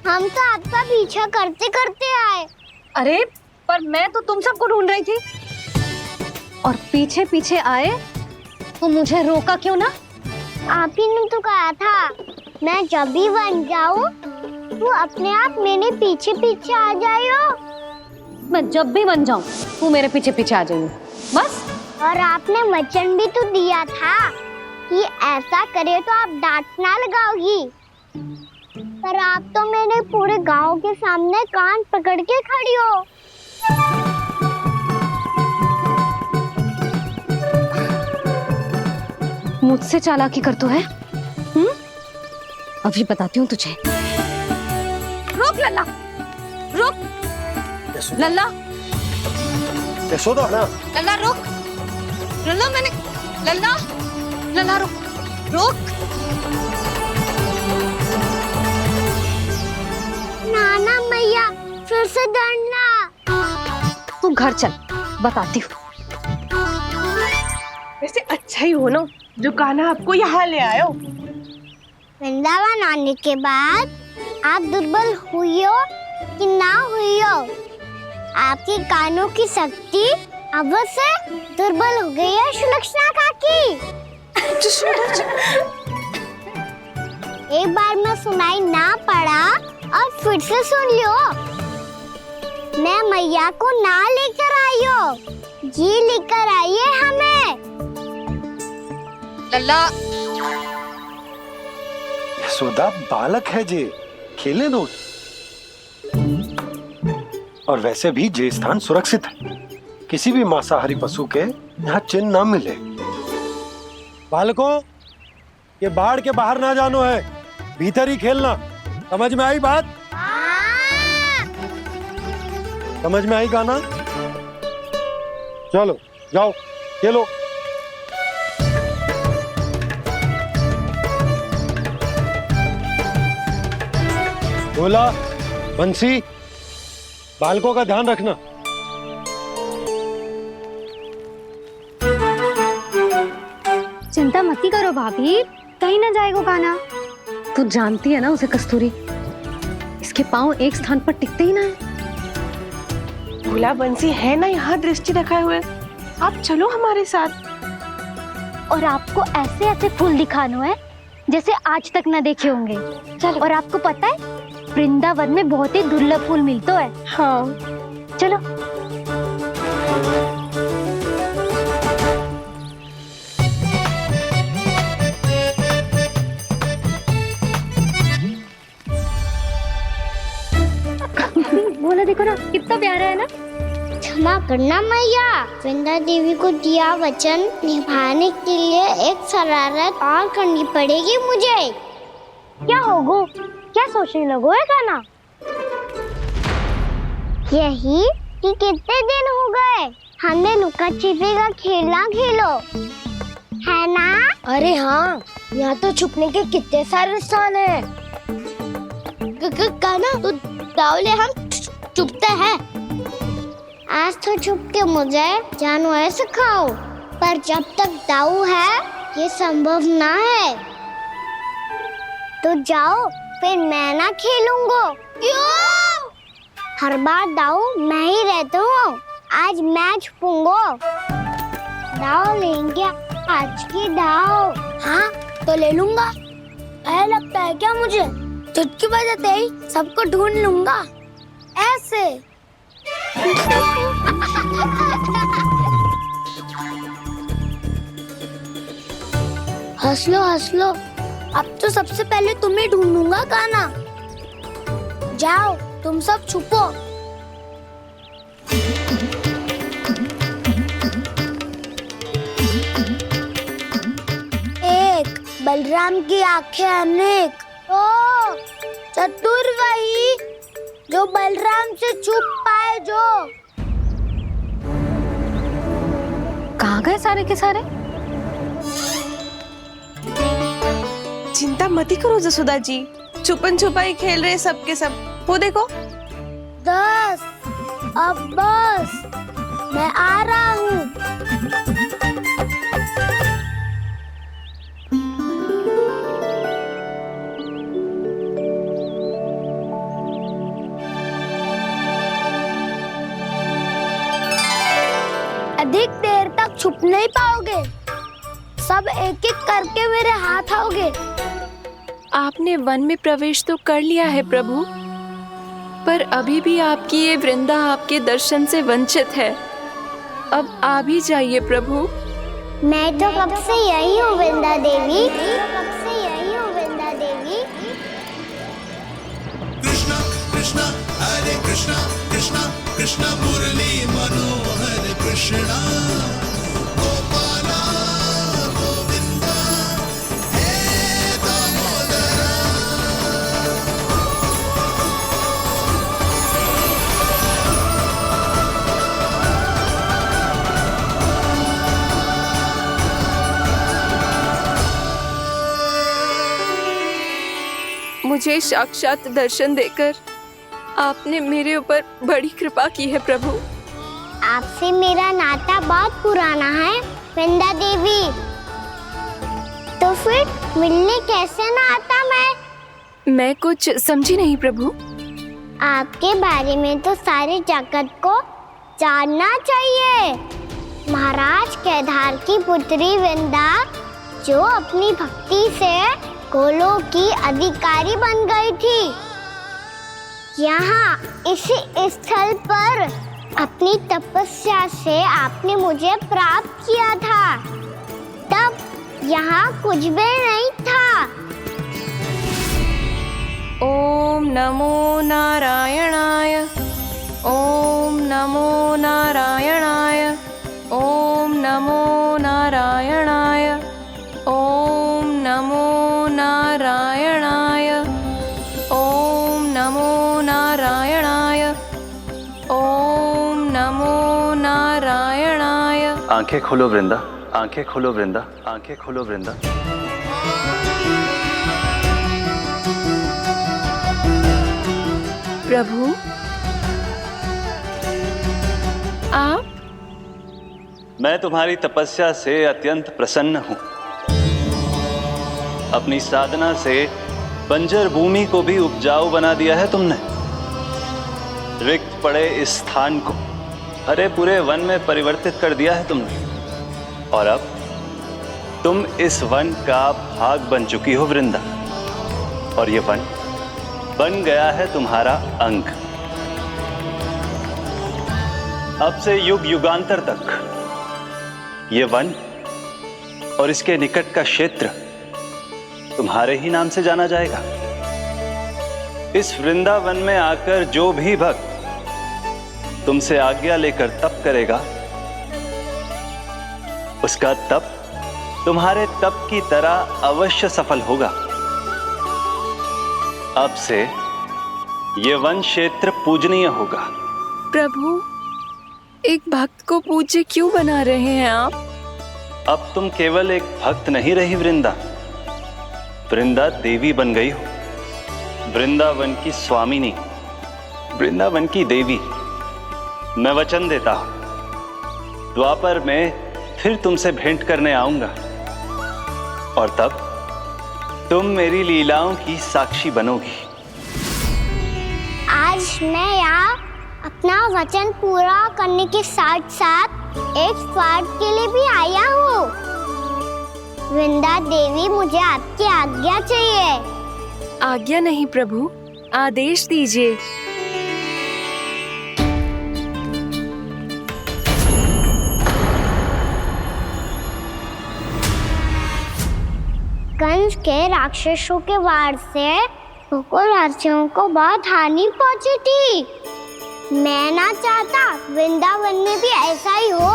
हम तो आपका पीछा करते करते आए। अरे पर मैं तो तुम सबको ढूंढ रही थी, और पीछे पीछे आए तो मुझे रोका क्यों ना? आप ही ने तो कहा था मैं जब भी बन जाऊं तू अपने आप मेरे पीछे पीछे आ जाइयो। मैं जब भी बन जाऊं तू मेरे पीछे पीछे आ जाइयो, बस। और आपने वचन भी तो दिया था कि ऐसा करे तो आप डांट ना लगाओगी, पर आप तो मेरे पूरे गांव के सामने कान पकड़ के खड़ी हो। मुझसे चालाकी कर तो है? अभी बताती हूँ तुझे। रुक लल्ला, रुक लल्ला, यशोदा ना, लल्ला रुक, लल्ला मैंने, लल्ला, लल्ला रुक, रुक। नाना मैया फिर से डरना। तू घर चल, बताती हूँ। वैसे अच्छा ही हो ना जो कान्हा आपको यहाँ ले आयो। वृंदावन आने के बाद आप दुर्बल हुई हो कि ना हुई हो, आपके कानों की शक्ति अब से दुर्बल हो गई है सुलक्षणा काकी। एक बार में सुनाई ना पड़ा और फिर से सुन लो। मैं मैया को ना लेकर आई हो, जी लेकर आई है हमें। लल्ला, यशोदा बालक है जे, खेलने दो। और वैसे भी जे स्थान सुरक्षित है, किसी भी मांसाहारी पशु के यहाँ चिन्ह ना मिले। बालकों, ये बाढ़ के बाहर ना जानो है, भीतर ही खेलना। समझ में आई बात? समझ में आई गाना? चलो जाओ खेलो। बोला बंसी, बालकों का ध्यान रखना। चिंता मती करो भाभी, कहीं ना जाएगा कान्हा। तू जानती है ना उसे कस्तूरी, इसके पांव एक स्थान पर टिकते ही ना है। भोला बंसी है ना यहाँ दृष्टि रखाए हुए, आप चलो हमारे साथ। और आपको ऐसे ऐसे फूल दिखानो है जैसे आज तक न देखे होंगे। चलो। और आपको पता है वृंदावन में बहुत ही दुर्लभ फूल मिलते हैं। हाँ चलो। बोला देखो ना कितना प्यारा है ना। क्षमा करना मैया, वृंदा देवी को दिया वचन निभाने के लिए एक शरारत और करनी पड़ेगी मुझे। क्या होगो, क्या सोचने लगो है कान्हा? यही कि कितने दिन हो गए हमने लुका छिपी का खेलना खेलो, है ना? अरे हाँ, यहाँ तो छुपने के कितने सारे स्थान है। कान्हा तो दावले हम छुपते हैं। आज तो छुप के मुझे जानवर सिखाओ, पर जब तक दाऊ है ये संभव ना है। तो जाओ, फिर मैं ना खेलूंगा। क्यों? हर बार दाऊ मैं ही रहता हूँ, आज मैं छुपूंगा। दाऊ लेंगे आज की दाऊ। हाँ तो ले लूंगा। ऐसा लगता है क्या मुझे? चुटकी बजाते ही सबको ढूंढ लूंगा ऐसे। हंस लो, अब तो सबसे पहले तुम्हें ढूंढूंगा कान्हा। जाओ तुम सब छुपो। बलराम की आंखें अनेक। ओ चतुर वही जो बलराम से छुप पाए। जो कहाँ गए सारे के सारे? चिंता मत करो जसोदा जी, छुपन छुपाई खेल रहे सब के सब। वो देखो 10 अब बस, मैं आ रहा हूँ। अधिक देर तक छुप नहीं पाओगे, सब एक एक करके मेरे हाथ आओगे। आपने वन में प्रवेश तो कर लिया है प्रभु, पर अभी भी आपकी ये वृंदा आपके दर्शन से वंचित है। अब आ भी जाइए प्रभु। मैं तो कब से यही हूँ वृंदा देवी, कब से यही हूँ वृंदा देवी। कृष्णा कृष्णा हरे कृष्णा कृष्णा कृष्णा मुरली मनोहर कृष्णा गोपाला गोविंदा हे दामोदरा। मुझे साक्षात दर्शन देकर आपने मेरे ऊपर बड़ी कृपा की है प्रभु। आपसे मेरा नाता बहुत पुराना है वृंदा देवी, तो फिर मिलने कैसे ना आता मैं कुछ समझी नहीं प्रभु। आपके बारे में तो सारे जगत को जानना चाहिए। महाराज केदार की पुत्री वृंदा जो अपनी भक्ति से गोलों की अधिकारी बन गई थी, यहाँ इसी स्थल पर अपनी तपस्या से आपने मुझे प्राप्त किया था। तब यहाँ कुछ भी नहीं था। ओम नमो नारायणाय, ओम नमो नारायणाय, ओम नमो नारायणाय, ओम नमो नारायणाय, ओम नमो नारायणाय, ओम नमो नारायणाय। आंखें खोलो वृंदा, आंखें खोलो वृंदा, आंखें खोलो वृंदा। प्रभु आप? मैं तुम्हारी तपस्या से अत्यंत प्रसन्न हूं। अपनी साधना से बंजर भूमि को भी उपजाऊ बना दिया है तुमने। रिक्त पड़े इस स्थान को हरे पूरे वन में परिवर्तित कर दिया है तुमने। और अब तुम इस वन का भाग बन चुकी हो वृंदा, और ये वन बन गया है तुम्हारा अंग। अब से युग युगांतर तक ये वन और इसके निकट का क्षेत्र तुम्हारे ही नाम से जाना जाएगा। इस वृंदावन में आकर जो भी भक्त तुमसे आज्ञा लेकर तप करेगा, उसका तप तुम्हारे तप की तरह अवश्य सफल होगा। अब से ये वन क्षेत्र पूजनीय होगा। प्रभु एक भक्त को पूज्य क्यों बना रहे हैं आप? अब तुम केवल एक भक्त नहीं रही वृंदा, वृंदा देवी बन गई हो। वृंदावन की स्वामिनी, वृंदावन की देवी। मैं वचन देता हूं, द्वापर में फिर तुमसे भेंट करने आऊंगा, और तब तुम मेरी लीलाओं की साक्षी बनोगी। आज मैं यहाँ अपना वचन पूरा करने के साथ साथ एक स्वार्थ के लिए भी आया हूँ। वृंदा देवी, मुझे आपकी आज्ञा चाहिए। आज्ञा नहीं प्रभु, आदेश दीजिए। कंस के राक्षसों के वार से गोकुलवासियों को बहुत हानि पहुंची थी। मैं ना चाहता वृंदावन में भी ऐसा ही हो।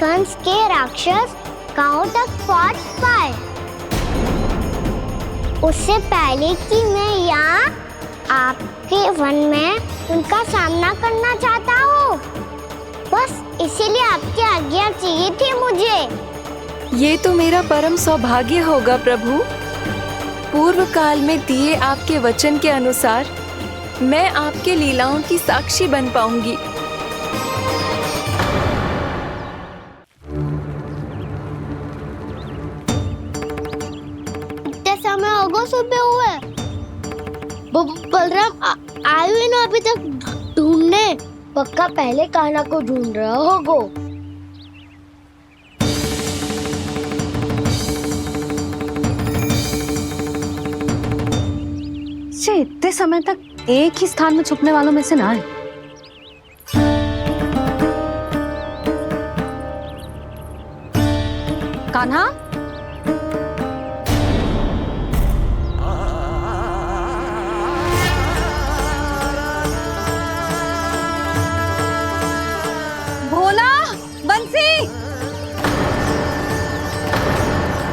कंस के राक्षस गांव तक पहुंच पाए। उससे पहले कि मैं यहाँ आपके वन में उनका सामना करना चाहता हूँ। बस इसीलिए आपकी आज्ञा चाहिए थी मुझे। ये तो मेरा परम सौभाग्य होगा प्रभु। पूर्व काल में दिए आपके वचन के अनुसार मैं आपके लीलाओं की साक्षी बन पाऊंगी। इतने समय होगा सुबह हुए, बलराम आए हुए ना अभी तक ढूंढने। पक्का पहले कान्हा को ढूंढ रहा होगा। इतने समय तक एक ही स्थान में छुपने वालों में से ना है। कान्हा, भोला, बंसी।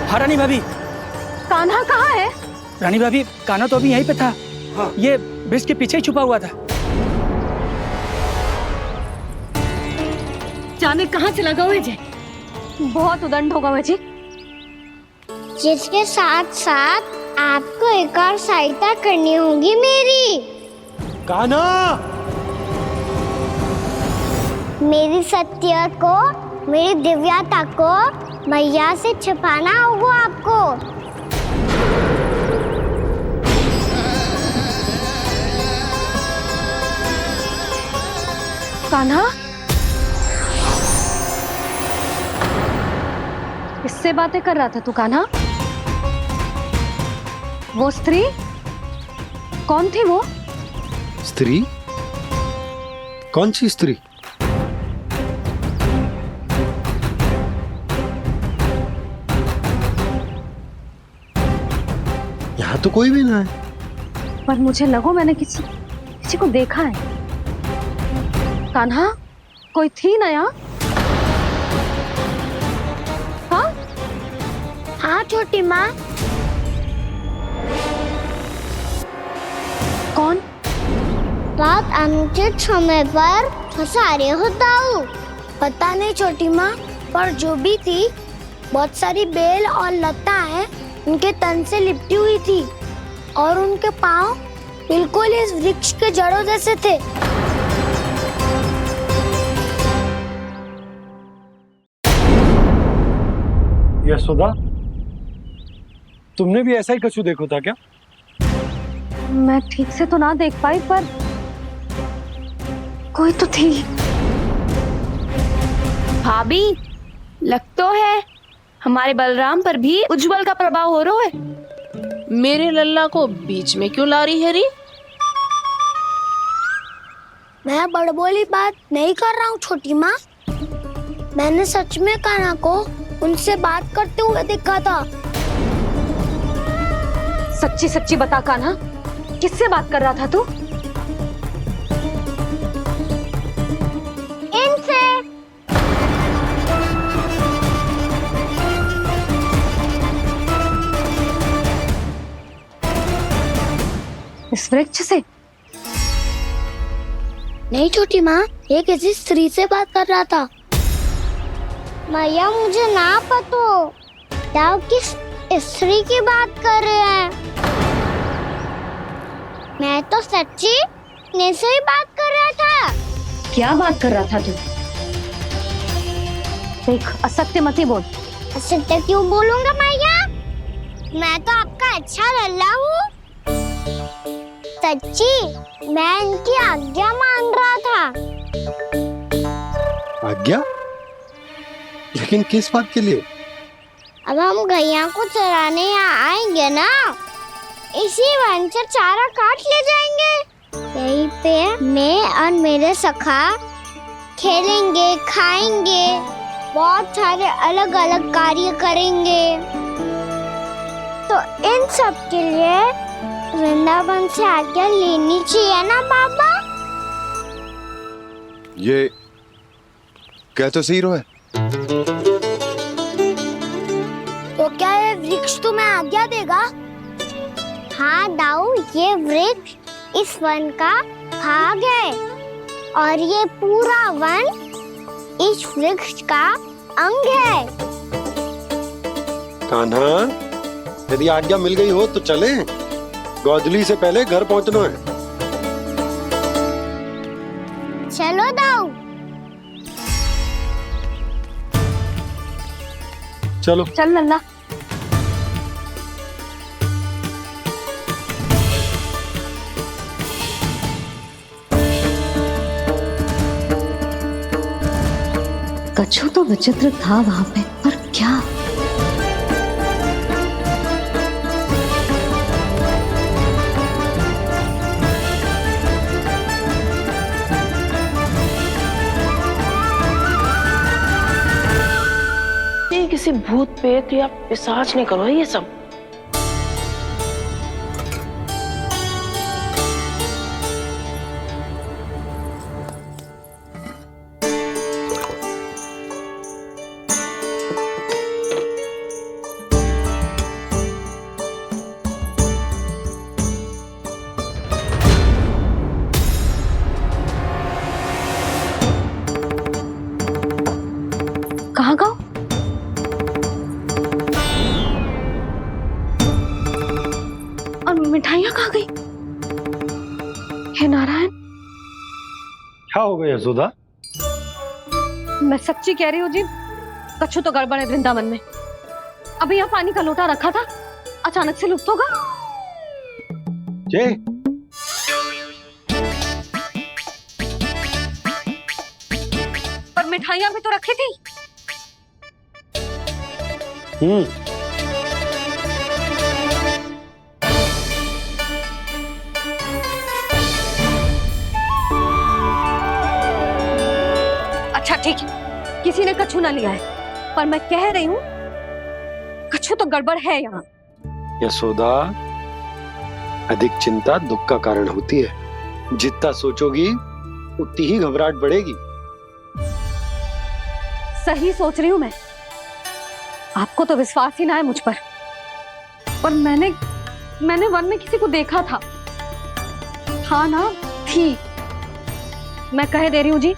हाँ रानी भाभी। कान्हा कहाँ है? रानी भाभी, कान्हा तो अभी यहीं पे था। हाँ। ये ब्रिज के पीछे ही छुपा हुआ था। जाने कहाँ चला गया है जी? बहुत उदंड होगा जी। जिसके साथ साथ आपको एक और सहायता करनी होगी मेरी। कान्हा, मेरी सत्य को, मेरी दिव्यता को मैया से छिपाना होगा आपको। कान्हा, किससे बातें कर रहा था तू कान्हा? वो स्त्री कौन थी? वो स्त्री? कौन सी स्त्री? यहाँ तो कोई भी ना है। पर मुझे लगो मैंने किसी को देखा है। कान्हा, कोई थी ना यहाँ? हाँ? हाँ छोटी माँ। कौन? रात अनुचित समय पर फंसा रहे हो दाऊ। पता नहीं छोटी माँ, पर जो भी थी बहुत सारी बेल और लता है उनके तन से लिपटी हुई थी और उनके पाँव बिल्कुल इस वृक्ष के जड़ों जैसे थे। यशोदा, तुमने भी ऐसा ही कछु देखो था क्या? मैं ठीक से तो ना देख पाई, पर कोई तो थी। भाभी, लग तो है हमारे बलराम पर भी उज्जवल का प्रभाव हो रहा है। मेरे लल्ला को बीच में क्यों ला रही है री? मैं बड़बोली बात नहीं कर रहा हूँ छोटी माँ। मैंने सच में कान्हा को उनसे बात करते हुए देखा था। सच्ची सच्ची बता कान्हा, किससे बात कर रहा था तू? इनसे। इस वृक्ष से? नहीं छोटी माँ, ये किसी स्त्री से बात कर रहा था। मैया मुझे ना पतो क्या किस स्त्री की बात कर रहे हैं। मैं तो सच्ची ने से ही बात कर रहा था। क्या बात कर रहा था तू? देख, असत्य मत ही बोल। असत्य क्यों बोलूंगा मैया? मैं तो आपका अच्छा लल्ला हूँ। सच्ची मैं इनकी आज्ञा मान रहा था। आज्ञा? लेकिन किस बात के लिए? अब हम गैया को चराने यहाँ आएंगे ना, इसी वन से चारा काट ले जाएंगे। यहीं पे मैं और मेरे सखा खेलेंगे, खाएंगे, बहुत सारे अलग अलग कार्य करेंगे। तो इन सब के लिए वृंदावन से आज्ञा लेनी चाहिए ना बाबा? ये क्या तो सही रो है। तो क्या ये वृक्ष तुम्हें आज्ञा देगा? हाँ दाऊ, ये वृक्ष इस वन का भाग है और ये पूरा वन इस वृक्ष का अंग है। कान्हा, यदि आज्ञा मिल गई हो तो चलें। गोधूली से पहले घर पहुंचना है। चलो दाऊ। चलो चल नन्ना। कछु तो विचित्र था वहां पे, पर क्या? ये किसी भूत प्रेत या पिशाच ने करो है ये सब। कहाँ गाँव? और मिठाइयाँ कहाँ गई? हे नारायण, क्या हो गया यशोदा? मैं सच्ची कह रही हूँ जी, कछु तो गड़बड़ है वृंदावन में। अभी यहाँ पानी का लोटा रखा था, अचानक से लुप्त होगा। जय, पर मिठाइयाँ भी तो रखी थी। अच्छा ठीक है, किसी ने कछु ना लिया है, पर मैं कह रही हूँ कछु तो गड़बड़ है यहाँ। यशोदा, अधिक चिंता दुख का कारण होती है। जितना सोचोगी उतनी ही घबराहट बढ़ेगी। सही सोच रही हूँ मैं। आपको तो विश्वास ही ना है मुझ पर मैंने वन में किसी को देखा था। हाँ ना, थी। मैं कह दे रही हूँ जी,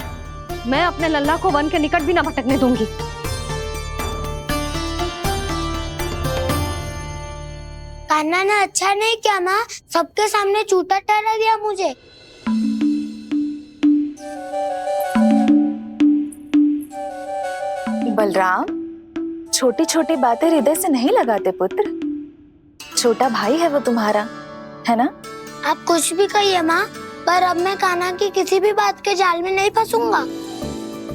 मैं अपने लल्ला को वन के निकट भी ना भटकने दूंगी। कान्हा ने अच्छा नहीं किया माँ, सबके सामने झूठा ठहरा दिया मुझे। बलराम, छोटी छोटी बातें हृदय से नहीं लगाते पुत्र। छोटा भाई है वो तुम्हारा, है ना? आप कुछ भी कहिए माँ, पर अब मैं कान्हा की किसी भी बात के जाल में नहीं फंसूंगा।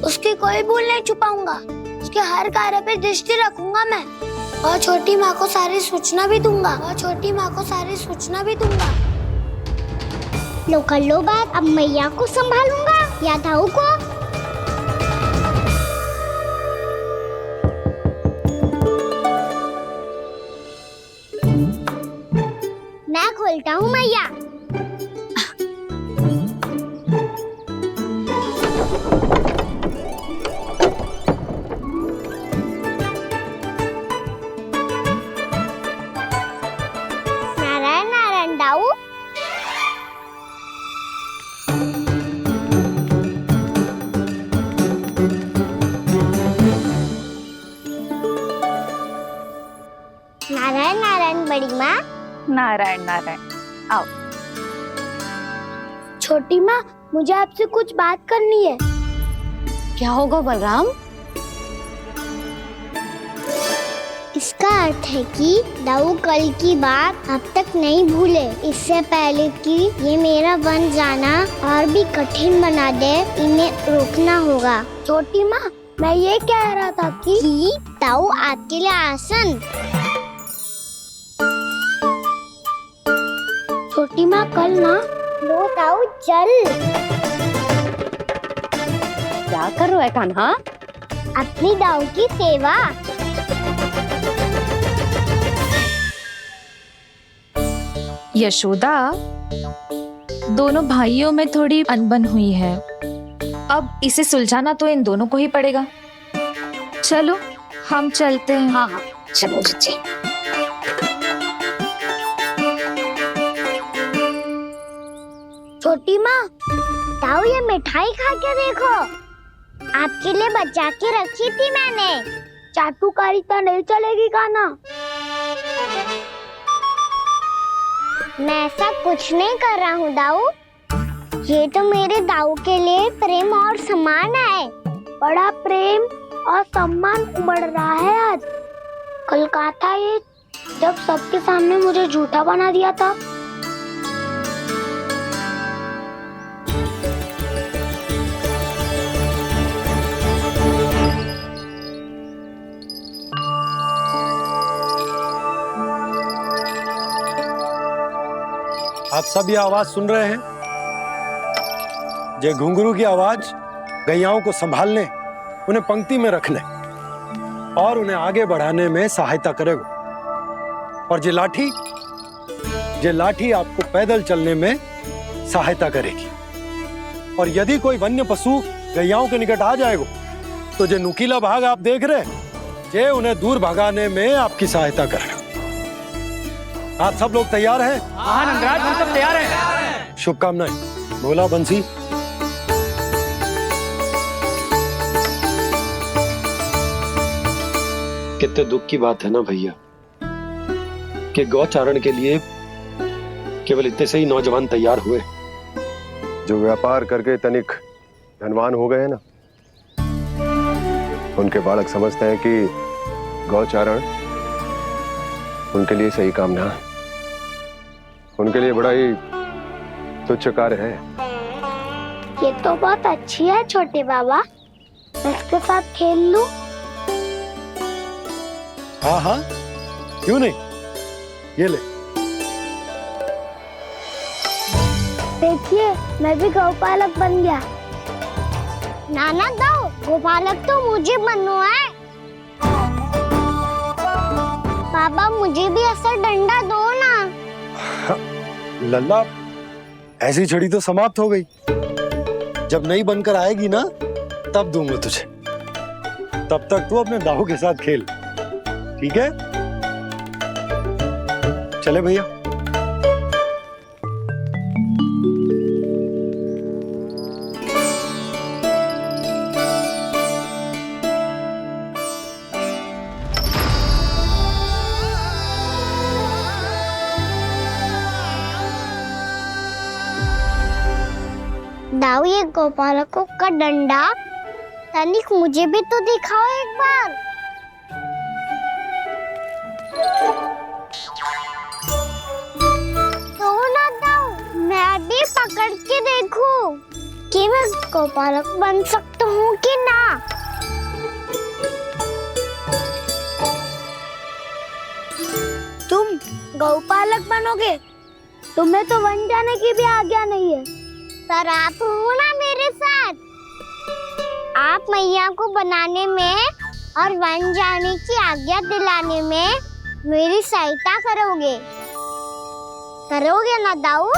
उसकी कोई भूल नहीं छुपाऊंगा। उसके हर कार्य पे दृष्टि रखूंगा मैं, और छोटी माँ को सारी सूचना भी दूंगा। लो कर लो बात, अब मैया को संभालूंगा या दाऊ को। मैं खोलता हूँ मैया। नारायण नारायण दाऊ। नारायण नारायण बड़ी माँ। नारायण नारायण, आओ। छोटी माँ, मुझे आपसे कुछ बात करनी है। क्या होगा बलराम? इसका अर्थ है कि दाऊ कल की बात अब तक नहीं भूले। इससे पहले कि ये मेरा वन जाना और भी कठिन बना दे, इन्हें रोकना होगा। छोटी माँ, मैं ये कह रहा था कि दाऊ आपके लिए आसन। छोटी माँ, कल ना लो दाऊ चल। क्या कर रहा है कान्हा? अपनी दाऊ की सेवा। यशोदा, दोनों भाइयों में थोड़ी अनबन हुई है। अब इसे सुलझाना तो इन दोनों को ही पड़ेगा। चलो हम चलते हैं। हाँ हाँ, चलो चलो। छोटी माँ, ताऊ ये मिठाई खा के देखो, आपके लिए बचा के रखी थी मैंने। चाटुकारिता नहीं चलेगी कान्हा। मैं ऐसा कुछ नहीं कर रहा हूँ दाऊ, ये तो मेरे दाऊ के लिए प्रेम और सम्मान है। बड़ा प्रेम और सम्मान उमड़ रहा है आज। कल कहा था ये जब सबके सामने मुझे झूठा बना दिया था। आप सब ये आवाज सुन रहे हैं? ये घुंघरू की आवाज गैयाओं को संभालने, उन्हें पंक्ति में रखने और उन्हें आगे बढ़ाने में सहायता करेगा। और ये लाठी आपको पैदल चलने में सहायता करेगी। और यदि कोई वन्य पशु गैयाओं के निकट आ जाएगा तो जो नुकीला भाग आप देख रहे हैं, ये उन्हें दूर भगाने में आपकी सहायता करेगा। आप सब लोग तैयार हैं? हाँ नंदराज, हम सब तैयार हैं। शुभकामनाएं। बोला बंसी। कितने दुख की बात है ना भैया कि गौचारण के लिए केवल इतने से ही नौजवान तैयार हुए। जो व्यापार करके तनिक धनवान हो गए ना, उनके बालक समझते हैं कि गौचारण उनके लिए सही काम ना है, उनके लिए बड़ा ही तुच्छ कार्य है। ये तो बहुत अच्छी है छोटे बाबा, मैं इसके साथ खेल लूं? हाँ हाँ, क्यों नहीं, ये ले। देखिए मैं भी गौपालक बन गया। नाना दो, गौपालक तो मुझे बनना है। बाबा मुझे भी ऐसा डंडा दो ना। लल्ला, ऐसी छड़ी तो समाप्त हो गई। जब नई बनकर आएगी ना तब दूंगा तुझे। तब तक तू अपने दाऊ के साथ खेल, ठीक है? चले भैया। दाऊ ये गोपालकों का डंडा तनिक मुझे भी तो दिखाओ एक बार। तो ना दाऊ, मैं भी पकड़ के देखूं कि मैं गोपालक बन सकता हूँ कि ना। तुम गौपालक बनोगे? तुम्हें तो वन जाने की भी आज्ञा नहीं है। पर आप हो ना मेरे साथ, आप मैया को बनाने में और वन जाने की आज्ञा दिलाने में मेरी सहायता करोगे ना दाऊ?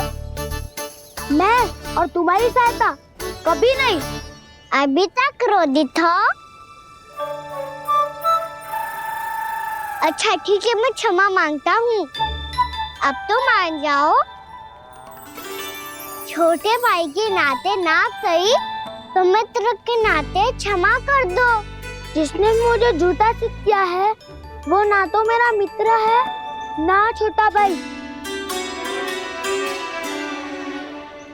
मैं और तुम्हारी सहायता कभी नहीं। अभी तक क्रोधित हो? अच्छा ठीक है, मैं क्षमा मांगता हूँ। अब तो मान जाओ। छोटे भाई के नाते ना सही तो मित्र के नाते क्षमा कर दो। जिसने मुझे झूठा सिद्ध किया है वो ना तो मेरा मित्र है ना छोटा भाई।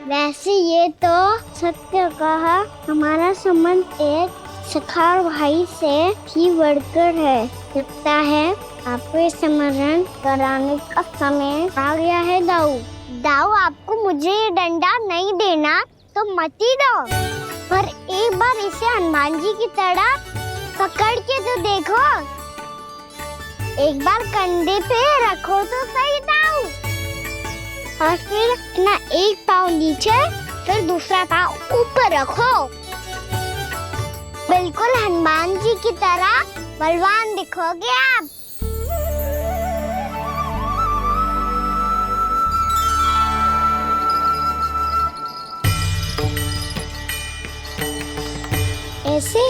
वैसे ये तो सत्य कहा, हमारा संबंध एक सखा भाई से भी बढ़कर है। लगता है आपको स्मरण कराने का समय आ गया है दाऊ। दाऊ आपको मुझे ये डंडा नहीं देना तो मत ही दो, पर एक बार इसे हनुमान जी की तरह पकड़ के तो देखो। एक बार कंधे पे रखो तो सही दाऊ, और फिर अपना एक पाँव नीचे फिर दूसरा पाँव ऊपर रखो। बिल्कुल हनुमान जी की तरह बलवान दिखोगे आप। ऐसे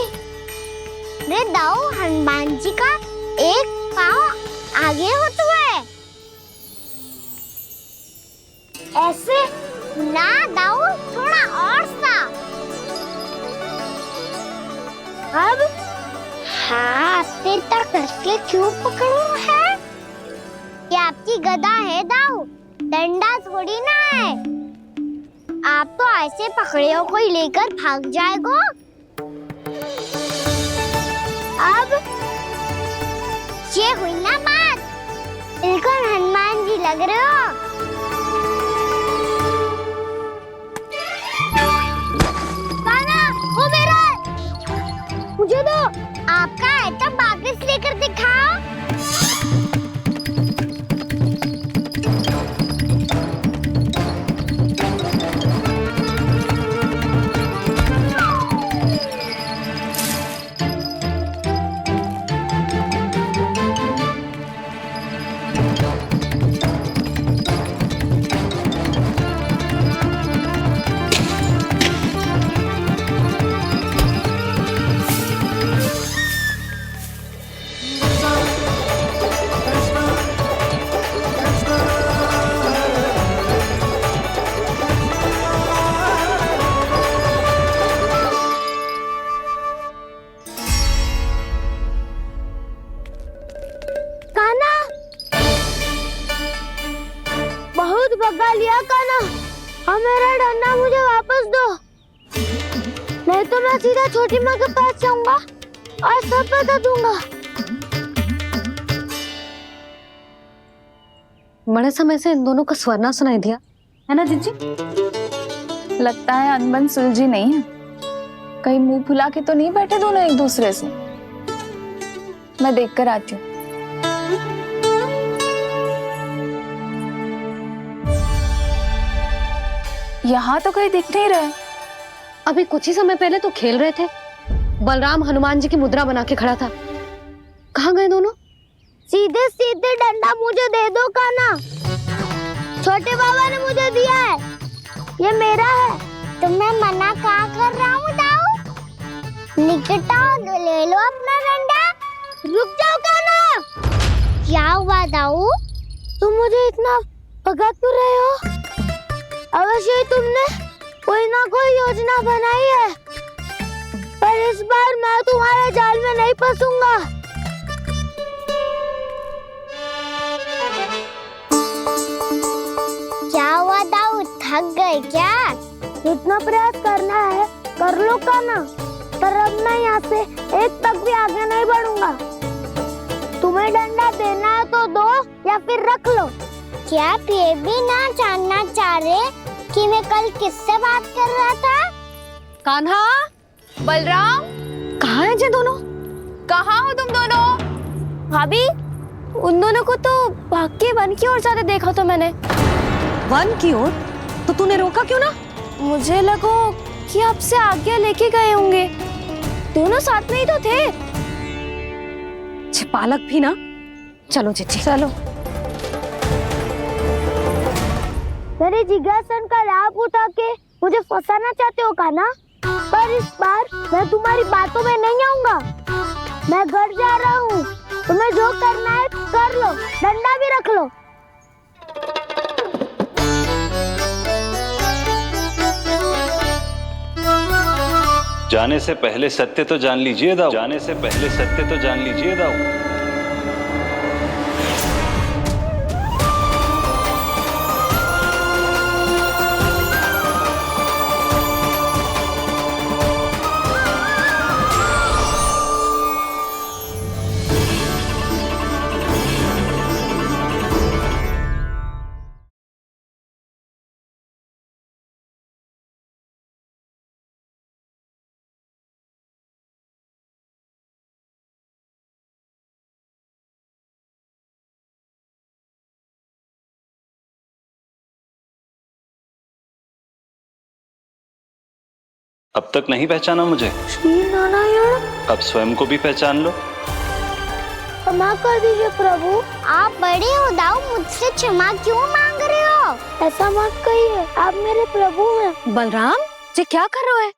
रे दाऊ, हनुमान जी का एक पाँव आगे होता है। ऐसे ना दाऊ, और साफ। अब हाथ से तक कसके क्यों पकड़ू है? ये आपकी गदा है दाऊ, डंडा थोड़ी ना है। आप तो ऐसे पकड़े हो कोई लेकर भाग जाएगा। अब ये हुई ना बात, बिल्कुल हनुमान जी लग रहे हो। कान्हा, वो मेरा है। मुझे दो। आपका है तो वापस लेकर दिखाओ। बहुत भगा लिया कान्हा, अब मेरा डंडा मुझे वापस दो, नहीं तो मैं सीधा छोटी माँ के पास जाऊंगा और सब बता दूंगा। बड़े समय से इन दोनों का स्वर ना सुनाई दिया, है ना जीजी? लगता है अनबन सुलझी नहीं है। कहीं मुंह फुला के तो नहीं बैठे दोनों एक दूसरे से। मैं देख कर आती हूँ। यहाँ तो कहीं दिख नहीं रहा। अभी कुछ ही समय पहले तो खेल रहे थे। बलराम हनुमान जी की मुद्रा बना के खड़ा था। कहाँ गए दोनों? सीधे सीधे डंडा मुझे दे दो कान्हा, छोटे बाबा ने मुझे दिया है, ये मेरा है। तो मैं मना कहाँ कर रहा हूँ दाऊ? निकट आओ, ले लो अपना डंडा। रुक जाओ कान्हा। क्या हुआ दाऊ? तुम मुझे इतना भगा क्यों रहे हो? अवश्य ही तुमने कोई ना कोई योजना बनाई है, पर इस बार मैं तुम्हारे जाल में नहीं फंसूंगा। क्या हुआ दाऊ, थक गए क्या? जितना प्रयास करना है कर लो कान्हा, पर अब मैं यहाँ से एक तक भी आगे नहीं बढ़ूंगा। तुम्हें डंडा देना है तो दो या फिर रख लो। क्या आप ये भी ना जानना चाह रहे कि मैं कल किससे बात कर रहा था? कान्हा, बलराम, कहाँ हैं ये दोनों? कहाँ हो तुम दोनों? भाभी, उन दोनों को तो भाग के वन की ओर जाते देखा तो मैंने। वन की ओर? तो तूने रोका क्यों ना? मुझे लगो कि आपसे आज्ञा लेके गए होंगे। दोनों साथ में ही तो थे। पालक भी ना। चलो जीजी, चलो। मेरे जिज्ञासन का लाभ उठा के मुझे फंसाना चाहते हो कान्हा, पर इस बार मैं तुम्हारी बातों में नहीं आऊंगा। मैं घर जा रहा हूँ, तुम्हें जो करना है कर लो, डंडा भी रख लो। जाने से पहले सत्य तो जान लीजिए दाऊ। जाने से पहले सत्य तो जान लीजिए दाऊ। अब तक नहीं पहचाना मुझे? श्री नारायण। अब स्वयं को भी पहचान लो। क्षमा कर दीजिए प्रभु। आप बड़े हो दाऊ, मुझसे क्षमा क्यों मांग रहे हो? ऐसा मत कहिए, आप मेरे प्रभु हैं। बलराम, ये क्या कर रहे हो?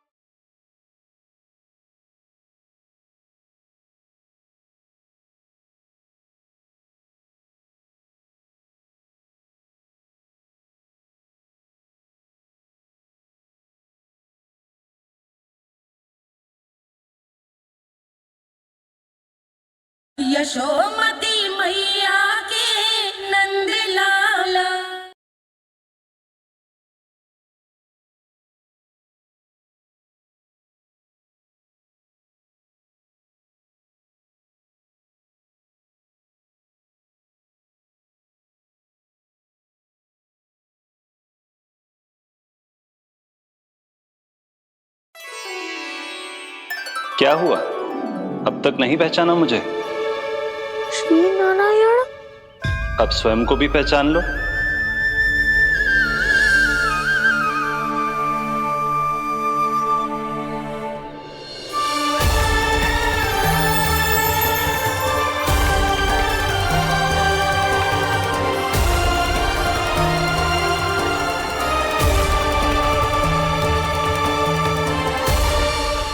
यशोमती मैया के नंद लाला। क्या हुआ? अब तक नहीं पहचाना मुझे? श्री नारायण। अब स्वयं को भी पहचान लो।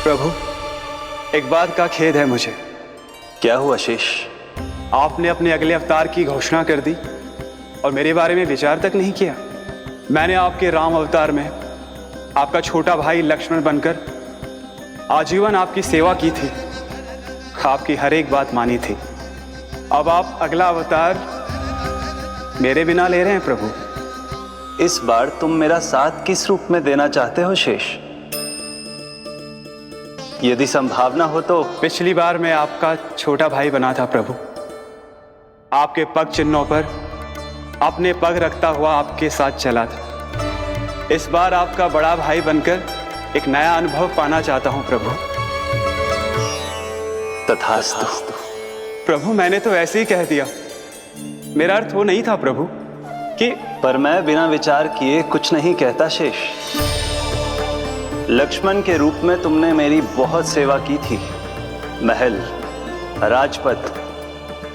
प्रभु, एक बात का खेद है मुझे। क्या हुआ शेष? आपने अपने अगले अवतार की घोषणा कर दी और मेरे बारे में विचार तक नहीं किया। मैंने आपके राम अवतार में आपका छोटा भाई लक्ष्मण बनकर आजीवन आपकी सेवा की थी, आपकी हर एक बात मानी थी। अब आप अगला अवतार मेरे बिना ले रहे हैं प्रभु। इस बार तुम मेरा साथ किस रूप में देना चाहते हो शेष? यदि संभावना हो तो। पिछली बार मैं आपका छोटा भाई बना था प्रभु, आपके पग चिन्हों पर अपने पग रखता हुआ आपके साथ चला था। इस बार आपका बड़ा भाई बनकर एक नया अनुभव पाना चाहता हूं प्रभु। तथास्तु। प्रभु, मैंने तो ऐसे ही कह दिया, मेरा अर्थ वो नहीं था प्रभु कि। पर मैं बिना विचार किए कुछ नहीं कहता शेष। लक्ष्मण के रूप में तुमने मेरी बहुत सेवा की थी। महल, राजपथ,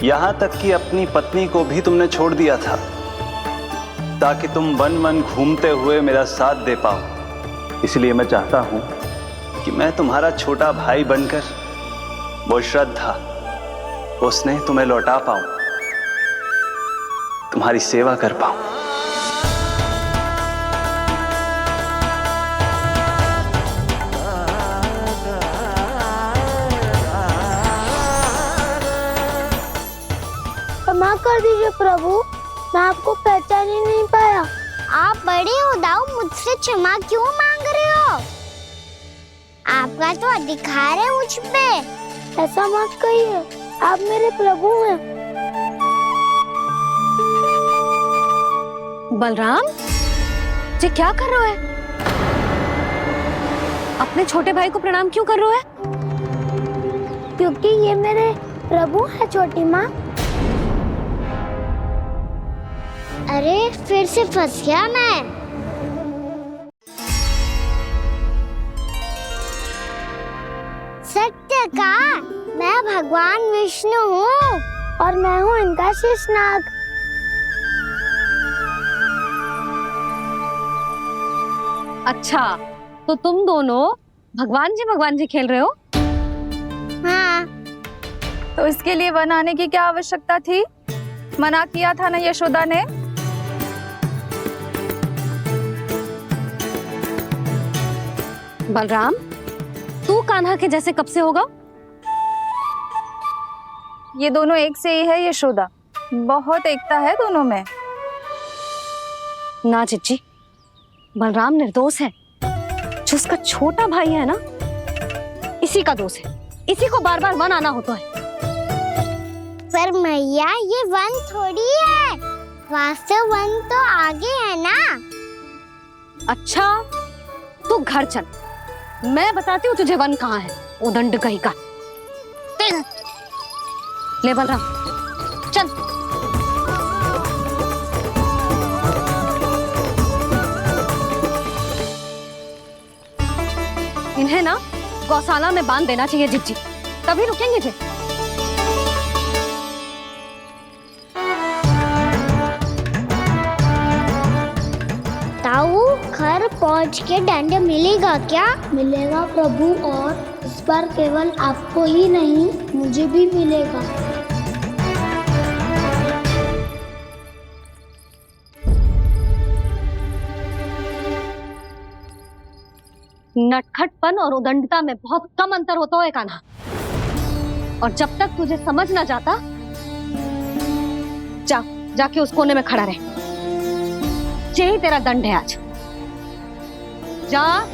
यहां तक कि अपनी पत्नी को भी तुमने छोड़ दिया था ताकि तुम वन वन घूमते हुए मेरा साथ दे पाओ। इसलिए मैं चाहता हूं कि मैं तुम्हारा छोटा भाई बनकर वो श्रद्धा, वो स्नेह तुम्हें लौटा पाऊं, तुम्हारी सेवा कर पाऊं। क्षमा कर दीजिए प्रभु, मैं आपको पहचान ही नहीं पाया। आप बड़े हो दाऊ, मुझसे क्षमा क्यों मांग रहे हो? आपका तो अधिकार है मुझ पे। ऐसा मत कहिए, आप मेरे प्रभु हैं। बलराम जी, क्या कर रहे हो? अपने छोटे भाई को प्रणाम क्यों कर रहे हो? क्योंकि ये मेरे प्रभु है छोटी माँ। अरे फिर से फंस गया मैं। सत्य का, मैं भगवान विष्णु हूँ और मैं हूँ इनका शेषनाग। अच्छा, तो तुम दोनों भगवान जी खेल रहे हो? हाँ। तो इसके लिए वन आने की क्या आवश्यकता थी? मना किया था ना यशोदा ने। बलराम, तू कान्हा के जैसे कब से होगा? ये दोनों एक से ही है यशोदा, बहुत एकता है दोनों में। ना चिच्ची, बलराम निर्दोष है। जो उसका छोटा भाई है ना, इसी का दोष है। इसी को बार बार वन आना होता है। पर मैया, ये वन थोड़ी है, वास्तव वन तो आगे है ना। अच्छा, तू घर चल, मैं बताती हूँ तुझे वन कहाँ है। उदंड कहीं का। ले बलराम, चल। इन्हें ना गौशाला में बांध देना चाहिए जिज्जी, तभी रुकेंगे जे। ताऊ, घर पहुंच के दंड मिलेगा क्या? मिलेगा प्रभु, और इस बार केवल आपको ही नहीं, मुझे भी मिलेगा। नटखटपन और उदंडता में बहुत कम अंतर होता है कान्हा। और जब तक तुझे समझ ना जाता, जाके उस कोने में खड़ा रहे। यही तेरा दंड है आज। जा।